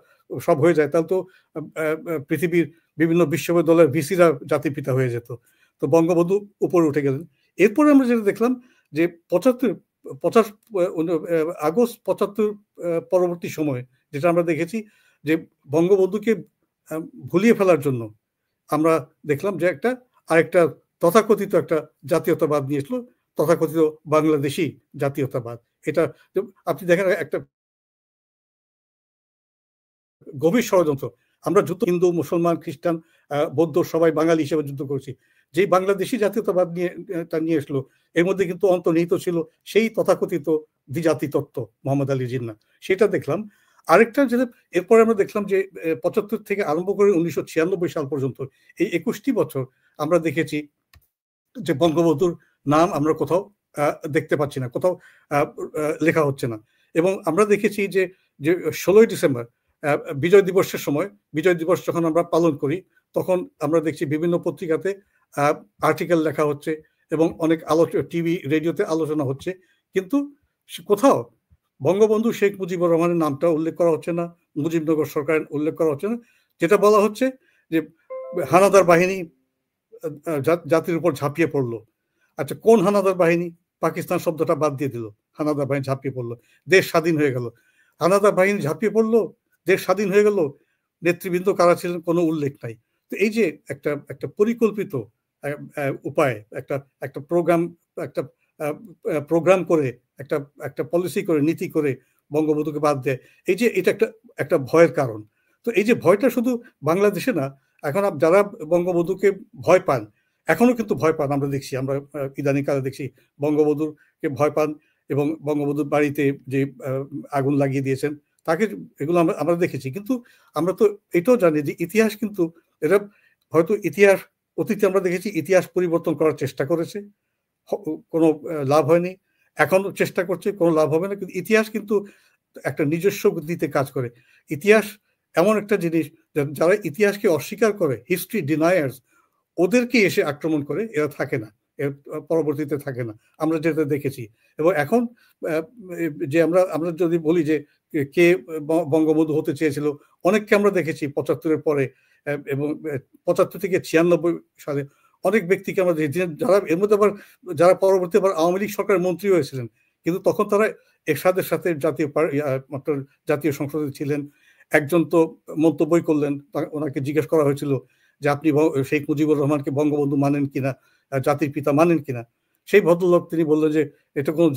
সব হয়ে যায়, তাহলে তো পৃথিবীর বিভিন্ন বিশ্ববিদ্যালয়ের ভিসিরা জাতির পিতা হয়ে যেত। তো বঙ্গবন্ধু উপরে উঠে গেলেন। এরপরে আমরা যেটা দেখলাম যে 75 পরবর্তী সময়ে যেটা আমরা দেখেছি যে বঙ্গবন্ধুকে ভুলিয়ে ফেলার জন্য আমরা দেখলাম যে আরেকটা তথাকথিত একটা জাতীয়তাবাদ নিয়ে এসলো, তথাকথিত বাংলাদেশি জাতীয়তাবাদ। এটা আপনি দেখেন একটা গভীর ষড়যন্ত্র। আমরা যুদ্ধ হিন্দু, মুসলমান, খ্রিস্টান, বৌদ্ধ সবাই বাঙালি হিসেবে যুদ্ধ করেছি। যেই বাংলাদেশি জাতীয়তাবাদ নিয়ে আসলো, এর মধ্যে কিন্তু অন্তর্নিহিত ছিল সেই তথাকথিত দ্বিজাতি তত্ত্ব, মোহাম্মদ আলী জিন্নাহ, সেটা দেখলাম। আরেকটা যেটা এরপরে আমরা দেখলাম যে 75 থেকে আরম্ভ করে 1996 সাল পর্যন্ত এই 21টি বছর আমরা দেখেছি যে বঙ্গবন্ধুর নাম আমরা কোথাও দেখতে পাচ্ছি না, কোথাও লেখা হচ্ছে না। এবং আমরা দেখেছি যে 16ই ডিসেম্বর বিজয় দিবসের সময়, বিজয় দিবস যখন আমরা পালন করি, তখন আমরা দেখছি বিভিন্ন পত্রিকাতে আর্টিকেল লেখা হচ্ছে এবং অনেক টিভি রেডিওতে আলোচনা হচ্ছে, কিন্তু কোথাও বঙ্গবন্ধু শেখ মুজিবুর রহমানের নামটা উল্লেখ করা হচ্ছে না, মুজিবনগর সরকারের উল্লেখ করা হচ্ছে না। যেটা বলা হচ্ছে যে হানাদার বাহিনী জাতির উপর ঝাঁপিয়ে পড়লো। আচ্ছা, কোন হানাদার বাহিনী? পাকিস্তান শব্দটা বাদ দিয়ে দিল, হানাদার বাহিনী ঝাঁপিয়ে পড়লো, দেশ স্বাধীন হয়ে গেল। হানাদার বাহিনী ঝাঁপিয়ে পড়লো, দেশ স্বাধীন হয়ে গেল, নেতৃবৃন্দ কারা ছিলেন কোনো উল্লেখ নাই। তো এই যে একটা পরিকল্পিত উপায়, একটা প্রোগ্রাম করে, একটা পলিসি করে, নীতি করে বঙ্গবন্ধুকে বাদ দেয়, এই যে এটা একটা ভয়ের কারণ। তো এই যে ভয়টা শুধু বাংলাদেশে না, এখন যারা বঙ্গবন্ধুকে ভয় পান, এখনো কিন্তু ভয় পান, আমরা দেখছি, আমরা ইদানিং কালে দেখছি বঙ্গবন্ধুকে ভয় পান এবং বঙ্গবন্ধুর বাড়িতে যে আগুন লাগিয়ে দিয়েছেন তাকে, এগুলো আমরা দেখেছি। কিন্তু আমরা তো এটাও জানি যে ইতিহাস কিন্তু এটা হয়তো অতীতে আমরা দেখেছি ইতিহাস পরিবর্তন করার চেষ্টা করেছে, কোনো লাভ হয়নি, এখন চেষ্টা করছে, কোনো লাভ হবে না। কিন্তু ইতিহাস কিন্তু একটা নিজস্ব গতিতে কাজ করে। ইতিহাস এমন একটা জিনিস, যারা ইতিহাসকে অস্বীকার করে, হিস্ট্রি ডিনায়ার্স, ওদেরকে এসে আক্রমণ করে, এরা থাকে না, এর পরবর্তীতে থাকে না, আমরা যেটা দেখেছি। এবং এখন যে আমরা যদি বলি যে কে বঙ্গবন্ধু হতে চেয়েছিল, অনেককে আমরা দেখেছি 75-এর পরে এবং 75 থেকে 96 সালে অনেক ব্যক্তিকে আমরা দেখেছি, যারা এর মধ্যে আবার যারা পরবর্তী আবার আওয়ামী লীগ সরকারের মন্ত্রী হয়েছিলেন, কিন্তু তখন তারা এরশাদের সাথে জাতীয় সংসদে ছিলেন। একজন তো মন্তব্যই করলেন, ওনাকে জিজ্ঞেস করা হয়েছিল যে আপনি শেখ মুজিবুর রহমানকে বঙ্গবন্ধু মানেন কিনা, জাতির পিতা মানেন কিনা। সেই ভদ্রলোক তিনি বললেন যে এটা কোনো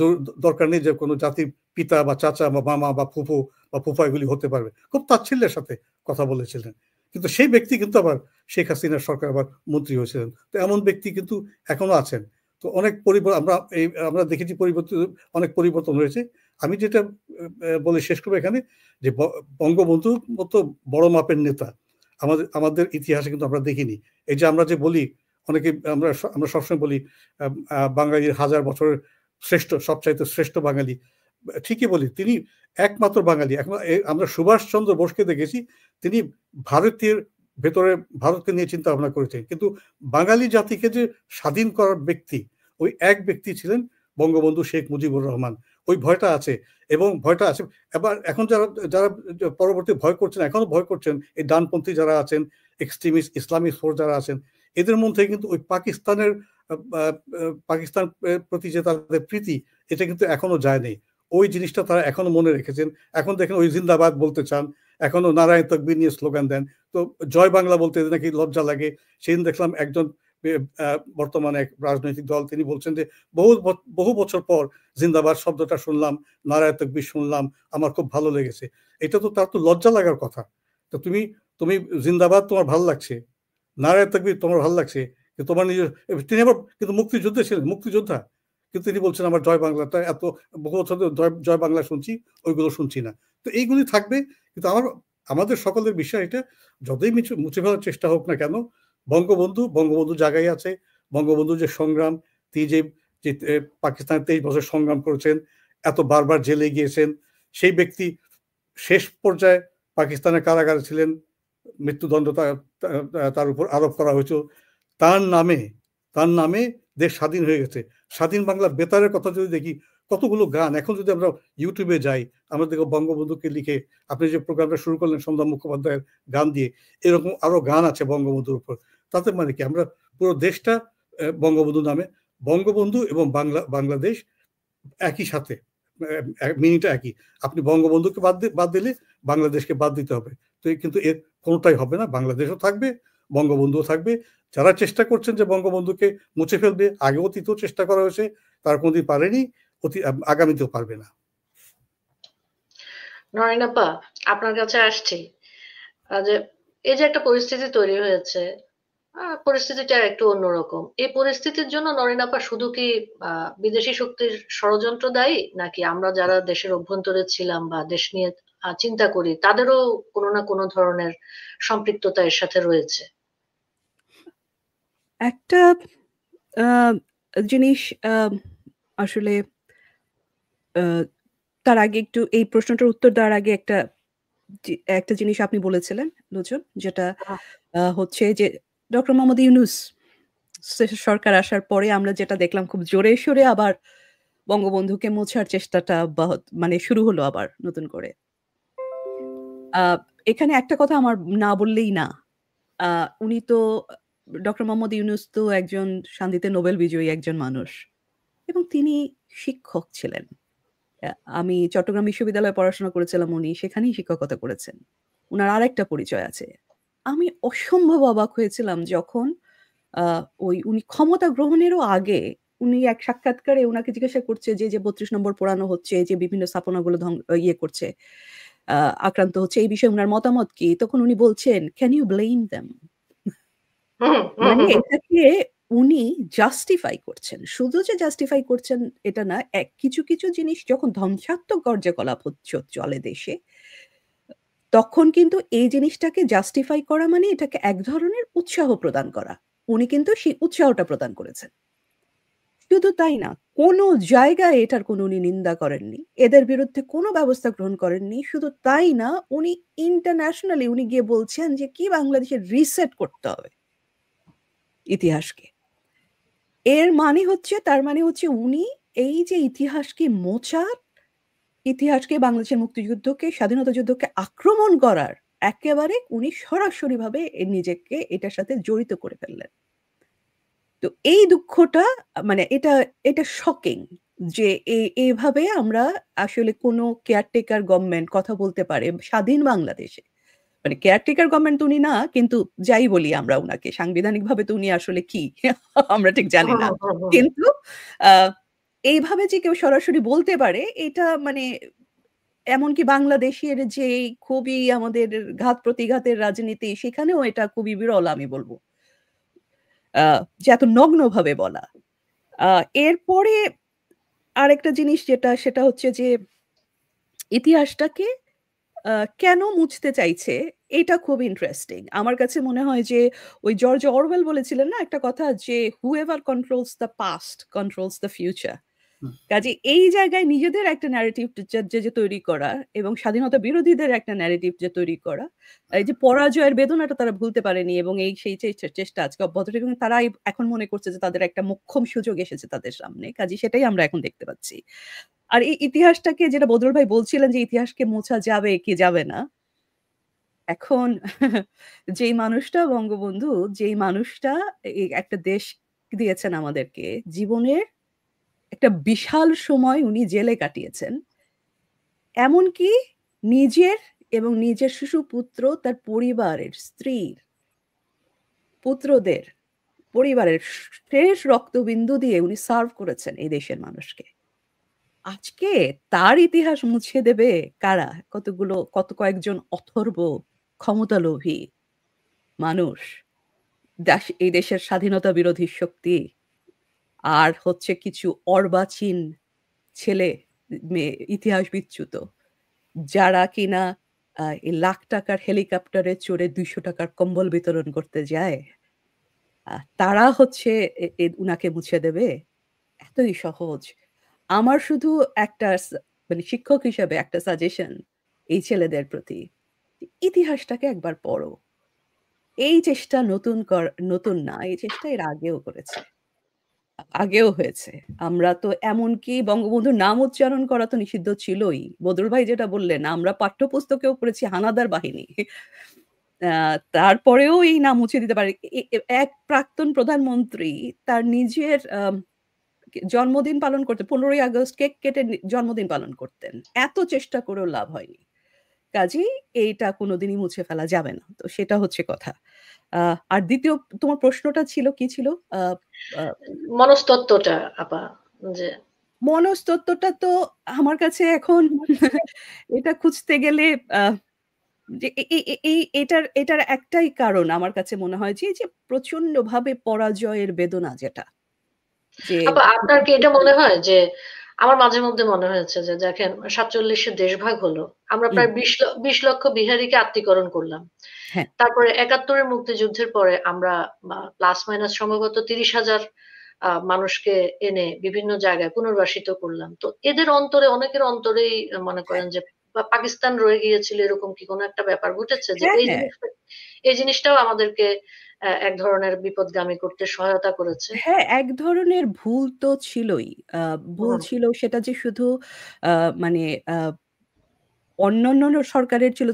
দরকার নেই যে কোনো জাতির পিতা বা চাচা বা মামা বা ফুফু বা ফুফা এগুলি হতে পারবে। খুব তাচ্ছিল্যের সাথে কথা বলেছিলেন। কিন্তু সেই ব্যক্তি কিন্তু আবার শেখ হাসিনার সরকার আবার মন্ত্রী হয়েছিলেন। তো এমন ব্যক্তি কিন্তু এখনো আছেন। তো অনেক আমরা দেখেছি অনেক পরিবর্তন হয়েছে। আমি যেটা বলে শেষ করবো এখানে, যে বঙ্গবন্ধুর মতো বড় মাপের নেতা আমাদের ইতিহাসে কিন্তু আমরা দেখিনি। এই যে আমরা যে বলি, অনেকে আমরা সবসময় বলি বাঙালির 1000 বছরের সবচাইতে শ্রেষ্ঠ বাঙালি, ঠিকই বলি, তিনি একমাত্র বাঙালি। এখন আমরা সুভাষচন্দ্র বোসকে দেখেছি, তিনি ভারতের ভেতরে ভারতকে নিয়ে চিন্তা ভাবনা করেছেন, কিন্তু বাঙালি জাতিকে যে স্বাধীন করার ব্যক্তি, ওই এক ব্যক্তি ছিলেন বঙ্গবন্ধু শেখ মুজিবুর রহমান। ওই ভয়টা আছে, এবং ভয়টা আছে এখন যারা পরবর্তী ভয় করছেন, এখনো ভয় করছেন, এই ডানপন্থী যারা আছেন, এক্সট্রিমিস্ট ইসলামিক ফোর্স যারা আছেন, এদের মধ্যে কিন্তু ওই পাকিস্তান প্রতি যে তাদের প্রীতি, এটা কিন্তু এখনো যায় নেই। ওই জিনিসটা তারা এখনো মনে রেখেছেন। এখন দেখেন ওই জিন্দাবাদ বলতে চান, এখনো নারায়ণ তকবীর নিয়ে স্লোগান দেন। তো জয় বাংলা বলতে নাকি লজ্জা লাগে। সেদিন দেখলাম একজন বর্তমানে এক রাজনৈতিক দল, তিনি বলছেন যে বহু বছর পর জিন্দাবাদ শব্দটা শুনলাম, নারায়ণ তকবীর শুনলাম, আমার খুব ভালো লেগেছে। এটা তো তার তো লজ্জা লাগার কথা। তো তুমি জিন্দাবাদ তোমার ভালো লাগছে, নারায়ণ তকবীর তোমার ভালো লাগছে, কিন্তু তোমার নিজের, তিনি আবার কিন্তু মুক্তিযুদ্ধে ছিলেন, মুক্তিযোদ্ধা, কিন্তু তিনি বলছেন আমার জয় বাংলাটা এত বহু বছর জয় বাংলা শুনছি, ওইগুলো শুনছি না। তো এইগুলি থাকবে, কিন্তু আমাদের সকলের বিষয় এটা, যতই মুছে ফেলার চেষ্টা হোক না কেন, বঙ্গবন্ধু জায়গায় আছে। বঙ্গবন্ধু যে সংগ্রাম, তিনি যে পাকিস্তানের 23 বছর সংগ্রাম করেছেন, এত বারবার জেলে গিয়েছেন, সেই ব্যক্তি শেষ পর্যায়ে পাকিস্তানের কারাগারে ছিলেন, মৃত্যুদণ্ড তার উপর আরোপ করা হয়েছিল। তার নামে দেশ স্বাধীন হয়ে গেছে। স্বাধীন বাংলা বেতারের কথা যদি দেখি, কতগুলো গান এখন যদি আমরা ইউটিউবে যাই, আমরা দেখো বঙ্গবন্ধুকে লিখে, আপনি যে প্রোগ্রামটা শুরু করলেন সন্ধ্যা মুখোপাধ্যায়ের গান দিয়ে, এরকম আরো গান আছে বঙ্গবন্ধুর উপর। তাতে মানে কি, আমরা পুরো দেশটা বঙ্গবন্ধু নামে, বঙ্গবন্ধু এবং বাংলাদেশ একই সাথে, মিনিটা একই। আপনি বঙ্গবন্ধুকে বাদ দিলে বাংলাদেশকে বাদ দিতে হবে। তো কিন্তু এর কোনোটাই হবে না। বাংলাদেশও থাকবে, বঙ্গবন্ধুও থাকবে। যারা চেষ্টা করছেন যে বঙ্গবন্ধুকে মুছে ফেলবে, আগে অতীতেও চেষ্টা করা হয়েছে, তারা কোনোদিন পারেনি, আগামীতেও পারবে না। নরেন আপা, আপনার কাছে আসছি, যে এই যে একটা পরিস্থিতি তৈরি হয়েছে, পরিস্থিতিটা একটু অন্যরকম। এই পরিস্থিতির জন্য নরেন আপা শুধু কি বিদেশি শক্তির ষড়যন্ত্র দায়ী, নাকি আমরা যারা দেশের অভ্যন্তরে ছিলাম বা দেশ নিয়ে চিন্তা করি তাদেরও কোনো না কোনো ধরনের সম্পৃক্ততা এর সাথে রয়েছে? একটা জিনিস আসলে তার আগে একটু এই প্রশ্নটার উত্তর দেওয়ার আগে একটা জিনিস আপনি বলেছিলেন লোচন, যেটা হচ্ছে যে ডক্টর মোহাম্মদ ইউনূস সরকার আসার পরে আমরা যেটা দেখলাম, খুব জোরে সোরে আবার বঙ্গবন্ধুকে মোছার চেষ্টাটা মানে শুরু হলো আবার নতুন করে। এখানে একটা কথা আমার না বললেই না। উনি তো, ডক্টর মোহাম্মদ ইউনূস তো একজন শান্তিতে নোবেল বিজয়ী একজন মানুষ, এবং তিনি শিক্ষক ছিলেন। আমি চট্টগ্রাম বিশ্ববিদ্যালয়ে পড়াশোনা করেছিলাম, উনি সেখানেই শিক্ষকতা করেছেন। উনার আরেকটা পরিচয় আছে। আমি অসম্ভব অবাক হয়েছিলাম যখন উনি ক্ষমতা গ্রহণেরও আগে উনি এক সাক্ষাৎকারে উনাকে জিজ্ঞাসা করছে যে 32 নম্বর পোড়ানো হচ্ছে, যে বিভিন্ন স্থাপনাগুলো করছে, আক্রান্ত হচ্ছে, এই বিষয়ে উনার মতামত কি? তখন উনি বলছেন, ক্যান ইউ ব্লেম দেম? মানে এটাকে উনি জাস্টিফাই করছেন। শুধু যে জাস্টিফাই করছেন এটা না, কিছু জিনিস যখন ধ্বংসাত্মক কার্যকলাপ চলে দেশে, তখন কিন্তু এই জিনিসটাকে জাস্টিফাই করা মানে এটাকে এক ধরনের উৎসাহ প্রদান করা। উনি কিন্তু সেই উৎসাহটা প্রদান করেছেন। শুধু তাই না, কোনো জায়গায় এটার কোনো উনি নিন্দা করেননি, এদের বিরুদ্ধে কোনো ব্যবস্থা গ্রহণ করেননি। শুধু তাই না, উনি ইন্টারন্যাশনালি উনি গিয়ে বলছেন যে কি বাংলাদেশের রিসেট করতে হবে ইতিহাসকে। এর মানে হচ্ছে, তার মানে হচ্ছে উনি এই যে ইতিহাসকে মোছার, ইতিহাসকে, বাংলাদেশের মুক্তিযুদ্ধকে, স্বাধীনতা যুদ্ধকে আক্রমণ করার একেবারে উনি সরাসরিভাবে নিজেকে এটার সাথে জড়িত করে ফেললেন। তো এই দুঃখটা, মানে এটা শকিং যে এইভাবে আমরা আসলে কোনো কেয়ারটেকার গভর্নমেন্ট কথা বলতে পারে স্বাধীন বাংলাদেশে। মানে কেয়ারটেকার গভর্নমেন্ট উনি না, কিন্তু যাই বলি আমরা উনাকে, সাংবিধানিকভাবে তো উনি আসলে কি আমরা ঠিক জানি না। কিন্তু এইভাবে যে কেউ সরাসরি বলতে পারে, এটা মানে এমনকি বাংলাদেশের যে খুবই আমাদের ঘাত প্রতিঘাতের রাজনীতি, সেখানেও এটা খুবই বিরল আমি বলবো, যে এত নগ্নভাবে বলা। এরপরে আরেকটা জিনিস যেটা, সেটা হচ্ছে যে ইতিহাসটাকে কেন মুছতে চাইছে, এটা খুব ইন্টারেস্টিং। আমার কাছে মনে হয় যে ওই জর্জ অরওয়েল বলেছিলেন না একটা কথা, যে whoever controls the past controls the future. কাজে এই জায়গায় নিজেদের একটা ন্যারেটিভ যে তৈরি করা এবং স্বাধীনতা বিরোধীদের একটা ন্যারেটিভ যে তৈরি করা, এই যে পরাজয়ের বেদনাটা তারা ভুলতে পারেনি এবং এই সেই চেষ্টা আজকে অব্যাহত রেখে, এবং তারাই এখন মনে করছে যে তাদের একটা মোক্ষম সুযোগ এসেছে তাদের সামনে। কাজে সেটাই আমরা এখন দেখতে পাচ্ছি। আর এই ইতিহাসটাকে, যেটা বদরুল ভাই বলছিলেন যে ইতিহাসকে মোছা যাবে কি যাবে না, এখন যেই মানুষটা বঙ্গবন্ধু, যেই মানুষটা একটা দেশ দিয়েছেন আমাদেরকে, জীবনের একটা বিশাল সময় উনি জেলে কাটিয়েছেন, এমনকি নিজের এবং নিজের শিশু পুত্র, তার পরিবারের, স্ত্রীর, পুত্রদের, পরিবারের শেষ রক্তবিন্দু দিয়ে উনি সার্ভ করেছেন এই দেশের মানুষকে। আজকে তার ইতিহাস মুছে দেবে কারা? কত কয়েকজন অথর্ব ক্ষমতালোভী মানুষ, এই দেশের স্বাধীনতা বিরোধী শক্তি, আর হচ্ছে কিছু অর্বাচীন ছেলে মেয়ে ইতিহাস বিচ্যুত, যারা কিনা এই লাখ টাকার হেলিকপ্টারে চড়ে 200 টাকার কম্বল বিতরণ করতে যায়। তারা হচ্ছে উনাকে মুছে দেবে? এতই সহজ। আমার শুধু একটা মানে শিক্ষক হিসেবে একটা সাজেশন এই ছেলেদের প্রতি, ইতিহাসটাকে একবার পড়ো। এই চেষ্টা নতুন না, এই চেষ্টা এর আগেও করেছে, আগেও হয়েছে। আমরা তো এমনকি বঙ্গবন্ধুর নাম উচ্চারণ করা তো নিষিদ্ধ ছিলই। বদরুল ভাই যেটা বললেন, আমরা পাঠ্যপুস্তকেও পড়েছি হানাদার বাহিনী। তারপরেও এই নাম মুছে দিতে পারে। এক প্রাক্তন প্রধানমন্ত্রী তার নিজের জন্মদিন পালন করতে 15ই আগস্ট কেক কেটে জন্মদিন পালন করতেন। এত চেষ্টা করেও লাভ হয়নি। কাজেই এইটা কোনোদিনই মুছে ফেলা যাবে না। তো সেটা হচ্ছে কথা। আর দ্বিতীয় তোমার প্রশ্নটা ছিল কি ছিল? মনস্তত্ত্বটা আপা, যে মনস্তত্ত্বটা তো আমার কাছে এখন এটা খুঁজতে গেলে যে এটার একটাই কারণ আমার কাছে মনে হয় যে প্রচন্ডভাবে পরাজয়ের বেদনা, যেটা যে আপা আপনার কি এটা মনে হয় যে আমার মাঝে মধ্যে মনে হয়েছে যে দেখেন 47-এ দেশভাগ হলো, আমরা হুম, প্রায় 20 লক্ষ বিহারীকে আত্মীকরণ করলাম। হ্যাঁ, তারপরে 71-এর মুক্তিযুদ্ধের পরে আমরা প্লাস মাইনাস সম্ভবত 30,000 মানুষকে এনে বিভিন্ন জায়গায় পুনর্বাসিত করলাম। তো এদের অন্তরে, অনেকের অন্তরেই মনে হ্যাঁ, করেন যে পাকিস্তান রয়ে গিয়েছিল, এরকম কি কোনো একটা ব্যাপার ঘটেছে যে হ্যাঁ, এই হ্যাঁ, জিনিসটা, এই জিনিসটাও আমাদেরকে এক ধরনের বিপদগামী করতে সহায়তা করেছে। হ্যাঁ, এক ধরনের ভুল তো ছিলই। ভুল হুম, ছিল, সেটা যে শুধু মানে অন্যান্য সরকারের ছিল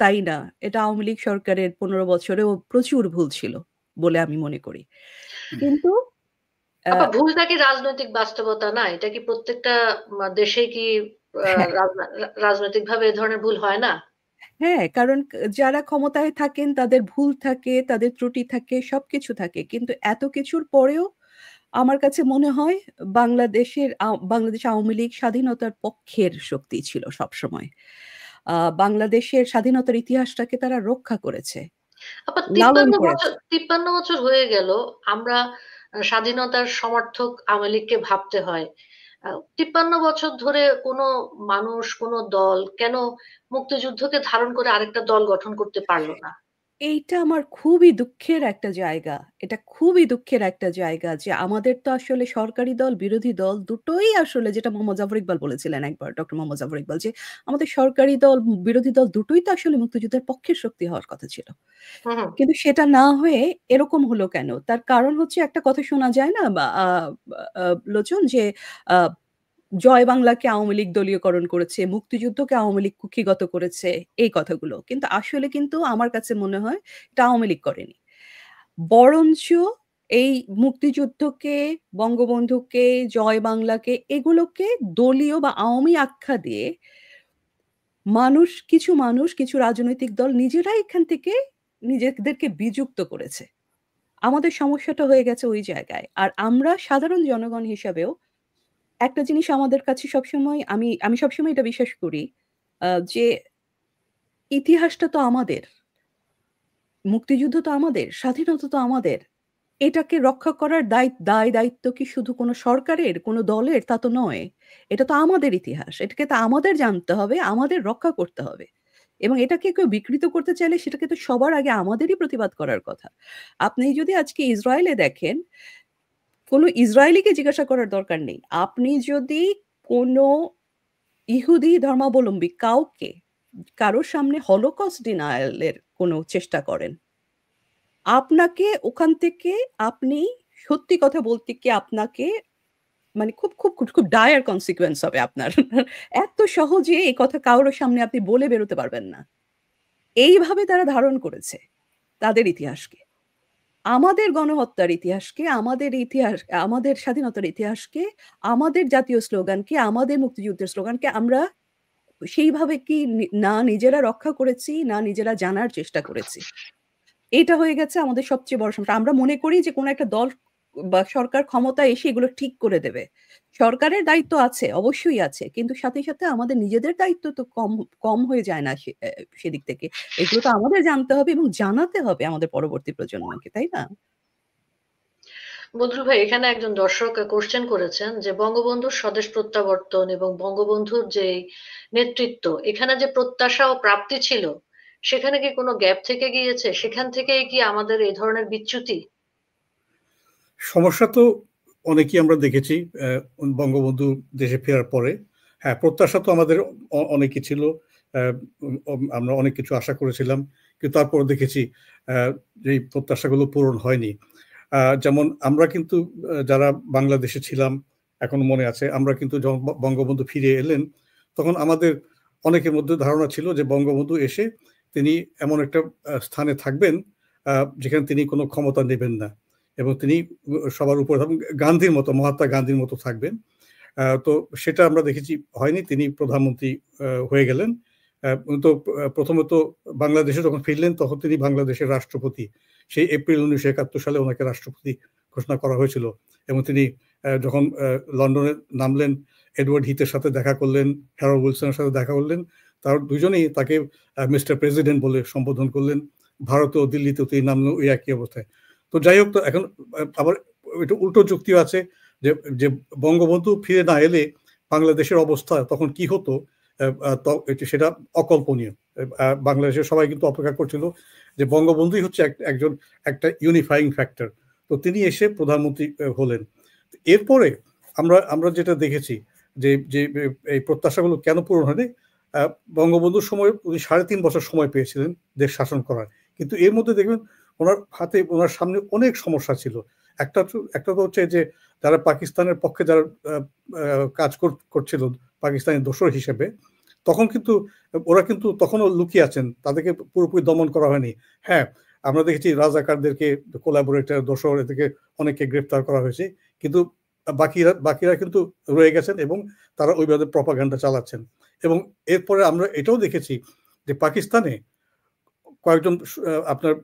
তাই না। এটা আওয়ামী লীগ সরকারের 15 বছরেও প্রচুর ভুল ছিল বলে আমি মনে করি। কিন্তু আপা আহ, ভুলটা কি রাজনৈতিক বাস্তবতা না? এটা কি প্রত্যেকটা দেশে কি হ্যাঁ, রাজনৈতিকভাবে এ ধরনের ভুল হয় না? হ্যাঁ, কারণ যারা ক্ষমতায় থাকেন তাদের ভুল থাকে, তাদের ত্রুটি থাকে, সবকিছু থাকে। কিন্তু এত কিছুর পরেও আমার কাছে মনে হয় বাংলাদেশ আওয়ামী লীগ স্বাধীনতার পক্ষের শক্তি ছিল সবসময়। বাংলাদেশের স্বাধীনতার ইতিহাসটাকে তারা রক্ষা করেছে, আপা লালন করেছে। 53 বছর হয়ে গেল, আমরা স্বাধীনতার সমর্থক আওয়ামী লীগকে ভাবতে হয়। 53 বছর ধরে কোনো মানুষ, কোনো দল কেন মুক্তিযুদ্ধকে ধারণ করে আরেকটা দল গঠন করতে পারলো না? এইটা আমার খুবই দুঃখের একটা জায়গা। এটা খুবই দুঃখের একটা জায়গা যে আমাদের তো আসলে সরকারি দল, বিরোধী দল দুটোই আসলে, যেটা মোহাম্মদ জাফর ইকবাল বলেছিলেন একবার, ডক্টর মোহাম্মদ জাফর ইকবাল, যে আমাদের সরকারি দল, বিরোধী দল দুটোই তো আসলে মুক্তিযুদ্ধের পক্ষের শক্তি হওয়ার কথা ছিল। হুম, হুম। কিন্তু সেটা না হয়ে এরকম হলো কেন? তার কারণ হচ্ছে একটা কথা শোনা যায় না বা লোচন, যে আ জয় বাংলাকে আওয়ামী লীগ দলীয়করণ করেছে, মুক্তিযুদ্ধকে আওয়ামী লীগ কুক্ষিগত করেছে, এই কথাগুলো। কিন্তু আসলে কিন্তু আমার কাছে মনে হয় এটা আওয়ামী লীগ করেনি। বরঞ্চ এই মুক্তিযুদ্ধকে, বঙ্গবন্ধুকে, জয় বাংলাকে, এগুলোকে দলীয় বা আওয়ামী আখ্যা দিয়ে কিছু মানুষ, কিছু রাজনৈতিক দল নিজেরাই এখান থেকে নিজেদেরকে বিযুক্ত করেছে। আমাদের সমস্যাটা হয়ে গেছে ওই জায়গায়। আর আমরা সাধারণ জনগণ হিসাবেও একটা জিনিস আমাদের কাছে সবসময়, আমি সবসময় এটা বিশ্বাস করি যে ইতিহাসটা তো আমাদের, মুক্তিযুদ্ধ তো আমাদের, স্বাধীনতা তো আমাদের। এটাকে রক্ষা করার দায় দায়িত্ব কি শুধু কোনো সরকারের, কোনো দলের? তা তো নয়। এটা তো আমাদের ইতিহাস। এটাকে তো আমাদের জানতে হবে, আমাদের রক্ষা করতে হবে। এবং এটাকে কেউ বিকৃত করতে চাইলে সেটাকে তো সবার আগে আমাদেরই প্রতিবাদ করার কথা। আপনি যদি আজকে ইসরায়েলে দেখেন, কোনো ইসরায়েলিকে জিজ্ঞাসা করার দরকার নেই। আপনি যদি কোনো ইহুদি ধর্মাবলম্বী কারোর সামনে হলোকস্ট ডিনায়ালের কোনো চেষ্টা করেন, আপনাকে ওখান থেকে, আপনি সত্যি কথা বলতে কি আপনাকে মানে খুব খুব খুব খুব ডায়ার কনসিকুয়েন্স হবে আপনার। এত সহজে এই কথা কারোর সামনে আপনি বলে বেরোতে পারবেন না। এইভাবে তারা ধারণ করেছে তাদের ইতিহাসকে, আমাদের গণহত্যার ইতিহাসকে, আমাদের ইতিহাস, আমাদের স্বাধীনতার ইতিহাসকে, আমাদের জাতীয় স্লোগানকে, আমাদের মুক্তিযুদ্ধের স্লোগানকে আমরা সেইভাবে কি না নিজেরা রক্ষা করেছি, না নিজেরা জানার চেষ্টা করেছি। এটা হয়ে গেছে আমাদের সবচেয়ে বড় সমস্যা। আমরা মনে করি যে কোনো একটা দল বা সরকার ক্ষমতায় এসে এগুলো ঠিক করে দেবে। সরকারের দায়িত্ব আছে, অবশ্যই আছে। কিন্তু সাথে, সাথে আমাদের নিজেদের দায়িত্ব তো কম হয়ে যায় না সেদিক থেকে। এগুলো তো আমাদের জানতে হবে এবং জানাতে হবে আমাদের পরবর্তী প্রজন্মকে, তাই না? বদরুল ভাই, এখানে একজন দর্শক কোশ্চেন করেছেন যে বঙ্গবন্ধুর স্বদেশ প্রত্যাবর্তন এবং বঙ্গবন্ধুর যে নেতৃত্ব, এখানে যে প্রত্যাশা ও প্রাপ্তি ছিল, সেখানে কি কোনো গ্যাপ থেকে গিয়েছে? সেখান থেকেই কি আমাদের এই ধরনের বিচ্যুতি? সমস্যা তো অনেকেই আমরা দেখেছি বঙ্গবন্ধু দেশে ফেরার পরে। হ্যাঁ, প্রত্যাশা তো আমাদের অনেকই ছিল, আমরা অনেক কিছু আশা করেছিলাম, কিন্তু তারপর দেখেছি যে প্রত্যাশাগুলো পূরণ হয়নি। যেমন আমরা কিন্তু যারা বাংলাদেশে ছিলাম, এখন মনে আছে, আমরা কিন্তু যখন বঙ্গবন্ধু ফিরে এলেন তখন আমাদের অনেকের মধ্যে ধারণা ছিল যে বঙ্গবন্ধু এসে তিনি এমন একটা স্থানে থাকবেন যেখানে তিনি কোনো ক্ষমতা নেবেন না এবং তিনি সবার উপরে গান্ধীর মতো, মহাত্মা গান্ধীর মতো থাকবেন। তো সেটা আমরা দেখেছি হয়নি, তিনি প্রধানমন্ত্রী হয়ে গেলেন। তো প্রথমত বাংলাদেশে যখন ফিরলেন তখন তিনি বাংলাদেশের রাষ্ট্রপতি। সেই এপ্রিল 1971 সালে ওনাকে রাষ্ট্রপতি ঘোষণা করা হয়েছিল এবং তিনি যখন লন্ডনে নামলেন, এডওয়ার্ড হিথের সাথে দেখা করলেন, হ্যারল্ড উইলসনের সাথে দেখা করলেন, তার দুজনেই তাকে মিস্টার প্রেসিডেন্ট বলে সম্বোধন করলেন। ভারতে ও দিল্লিতেও তিনি নামলেন ওই একই অবস্থায়। তো যাই হোক, তো এখন আবার এটা উল্টো যুক্তিও আছে যে বঙ্গবন্ধু ফিরে না এলে বাংলাদেশের অবস্থা তখন কি হতো, সেটা অকল্পনীয়। বাংলাদেশের সবাই কিন্তু অপেক্ষা করছিল যে বঙ্গবন্ধুই হচ্ছে একটা ইউনিফাইং ফ্যাক্টর। তো তিনি এসে প্রধানমন্ত্রী হলেন। এরপরে আমরা যেটা দেখেছি যে যে এই প্রত্যাশাগুলো কেন পূরণ হয়নি, বঙ্গবন্ধুর সময় উনি 3.5 বছর সময় পেয়েছিলেন দেশ শাসন করার, কিন্তু এর মধ্যে দেখবেন ওনার সামনে অনেক সমস্যা ছিল। একটা তো হচ্ছে যে যারা পাকিস্তানের পক্ষে যারা কাজ করছিল পাকিস্তানি দোসর হিসেবে, তখন কিন্তু ওরা কিন্তু তখনও লুকিয়ে আছেন, তাদেরকে পুরোপুরি দমন করা হয়নি। হ্যাঁ, আমরা দেখেছি রাজাকারদেরকে, কোলাবোরেটর, দোসর, এদেরকে অনেককে গ্রেফতার করা হয়েছে, কিন্তু বাকিরা কিন্তু রয়ে গেছেন এবং তারা ওইভাবে প্রপাগান্ডা চালাচ্ছেন। এবং এরপরে আমরা এটাও দেখেছি যে পাকিস্তানে কয়েকজন আপনার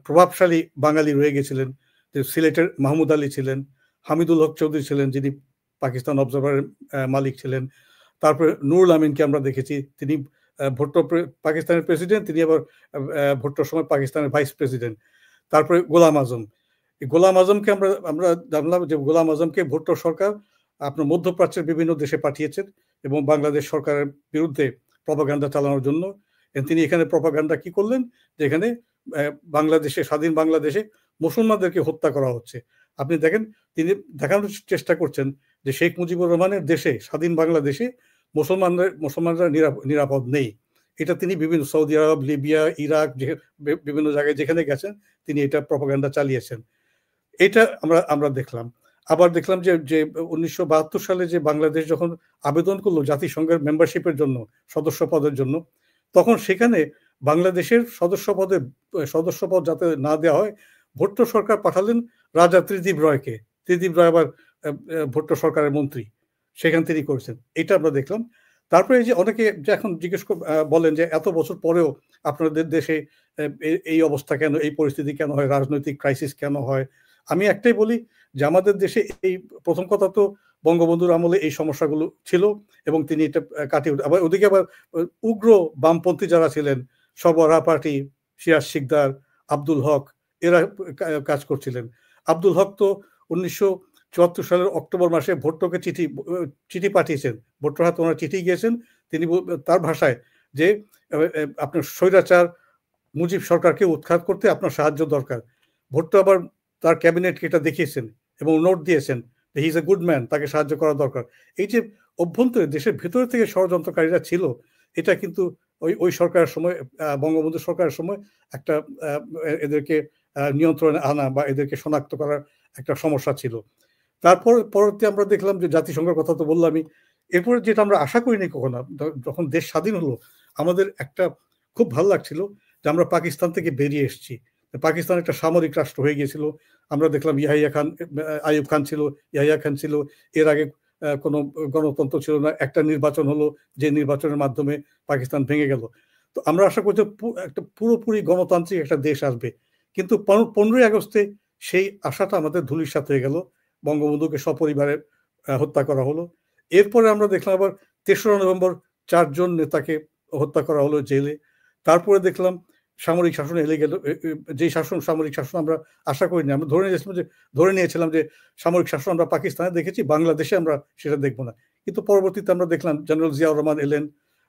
প্রভাবশালী বাঙালি রয়ে গেছিলেন। যে সিলেটের মাহমুদ আলী ছিলেন, হামিদুল হক চৌধুরী ছিলেন যিনি পাকিস্তান অবজারভারের মালিক ছিলেন। তারপরে নুরুল আমিনকে আমরা দেখেছি, তিনি ভুট্টো পাকিস্তানের প্রেসিডেন্ট, তিনি আবার ভুট্টোর সময় পাকিস্তানের ভাইস প্রেসিডেন্ট। তারপরে গোলাম আজম, গোলাম আজমকে আমরা জানলাম যে গোলাম আজমকে ভুট্টো সরকার আপনার মধ্যপ্রাচ্যের বিভিন্ন দেশে পাঠিয়েছেন এবং বাংলাদেশ সরকারের বিরুদ্ধে প্রপাগান্ডা চালানোর জন্য। তিনি এখানে প্রপাগান্ডা কি করলেন, যে এখানে বাংলাদেশে, স্বাধীন বাংলাদেশে মুসলমানদেরকে হত্যা করা হচ্ছে। আপনি দেখেন, তিনি দেখানোর চেষ্টা করছেন যে শেখ মুজিবুর রহমানের দেশে, স্বাধীন বাংলাদেশে মুসলমানরা নিরাপদ নেই। এটা তিনি বিভিন্ন সৌদি আরব, লিবিয়া, ইরাক, বিভিন্ন জায়গায় যেখানে গেছেন তিনি এটা প্রপাগান্ডা চালিয়েছেন। এটা আমরা দেখলাম। আবার দেখলাম যে 1972 সালে যে বাংলাদেশ যখন আবেদন করলো জাতিসংঘের মেম্বারশিপের জন্য, সদস্য পদের জন্য, তখন সেখানে বাংলাদেশের সদস্য পদ যাতে না দেওয়া হয়, ভুট্টো সরকার পাঠালেন রাজা ত্রিদিব রায়কে। ত্রিদিব রায় আবার ভুট্টো সরকারের মন্ত্রী, সেখান তিনি করেছেন। এটা আমরা দেখলাম। তারপরে এই যে অনেকে যে এখন বলেন যে এত বছর পরেও আপনাদের দেশে এই অবস্থা কেন, এই পরিস্থিতি কেন হয়, রাজনৈতিক ক্রাইসিস কেন হয়। আমি একটাই বলি যে আমাদের দেশে এই প্রথম কথা তো বঙ্গবন্ধুর আমলে এই সমস্যাগুলো ছিল এবং তিনি এটা কাটিয়ে আবার ওদিকে আবার উগ্র বামপন্থী যারা ছিলেন, সবরা পার্টি, সিরাজ শিকদার, আব্দুল হক, এরা কাজ করছিলেন। আব্দুল হক তো 1974 সালের অক্টোবর মাসে ভুট্টোকে চিঠি পাঠিয়েছেন, ভুট্টোর হাতে ওনার চিঠি গিয়েছেন, তিনি তার ভাষায় যে আপনার স্বৈরাচার মুজিব সরকারকে উৎখাত করতে আপনার সাহায্য দরকার। ভুট্টো আবার তার ক্যাবিনেটকে এটা দেখিয়েছেন এবং নোট দিয়েছেন যে he is a good man, তাকে সাহায্য করা দরকার। এই যে অভ্যন্তরে দেশের ভেতরে থেকে ষড়যন্ত্রকারীরা ছিল, এটা কিন্তু ওই সরকারের সময়, বঙ্গবন্ধু সরকারের সময় একটা এদেরকে নিয়ন্ত্রণে আনা বা এদেরকে শনাক্ত করার একটা সমস্যা ছিল। তারপর পরবর্তী আমরা দেখলাম যে জাতিসংঘের কথা তো বললামই। এরপরে যেটা আমরা আশা করিনি কখনো, যখন দেশ স্বাধীন হলো আমাদের একটা খুব ভালো লাগছিল যে আমরা পাকিস্তান থেকে বেরিয়ে এসেছি। পাকিস্তান একটা সামরিক রাষ্ট্র হয়ে গিয়েছিল। আমরা দেখলাম আইয়ুব খান ছিল, ইয়াহিয়া খান ছিল। এর আগে কোনো গণতন্ত্র ছিল না, একটা নির্বাচন হলো, যে নির্বাচনের মাধ্যমে পাকিস্তান ভেঙে গেল। তো আমরা আশা করছি একটা পুরোপুরি গণতান্ত্রিক একটা দেশ আসবে, কিন্তু 15ই আগস্টে সেই আশাটা আমাদের ধূলিসাৎ হয়ে গেল। বঙ্গবন্ধুকে সপরিবারে হত্যা করা হলো। এরপরে আমরা দেখলাম আবার 3রা নভেম্বর 4 জন নেতাকে হত্যা করা হলো জেলে। তারপরে দেখলাম সামরিক শাসন এলে গেল, যে সামরিক শাসন আমরা আশা করিনি। আমরা ধরে নিয়েছিলাম যে সামরিক শাসন আমরা পাকিস্তানে দেখেছি, বাংলাদেশে আমরা সেটা দেখবো না। কিন্তু পরবর্তীতে আমরা দেখলাম জেনারেল জিয়াউর রহমান এলেন,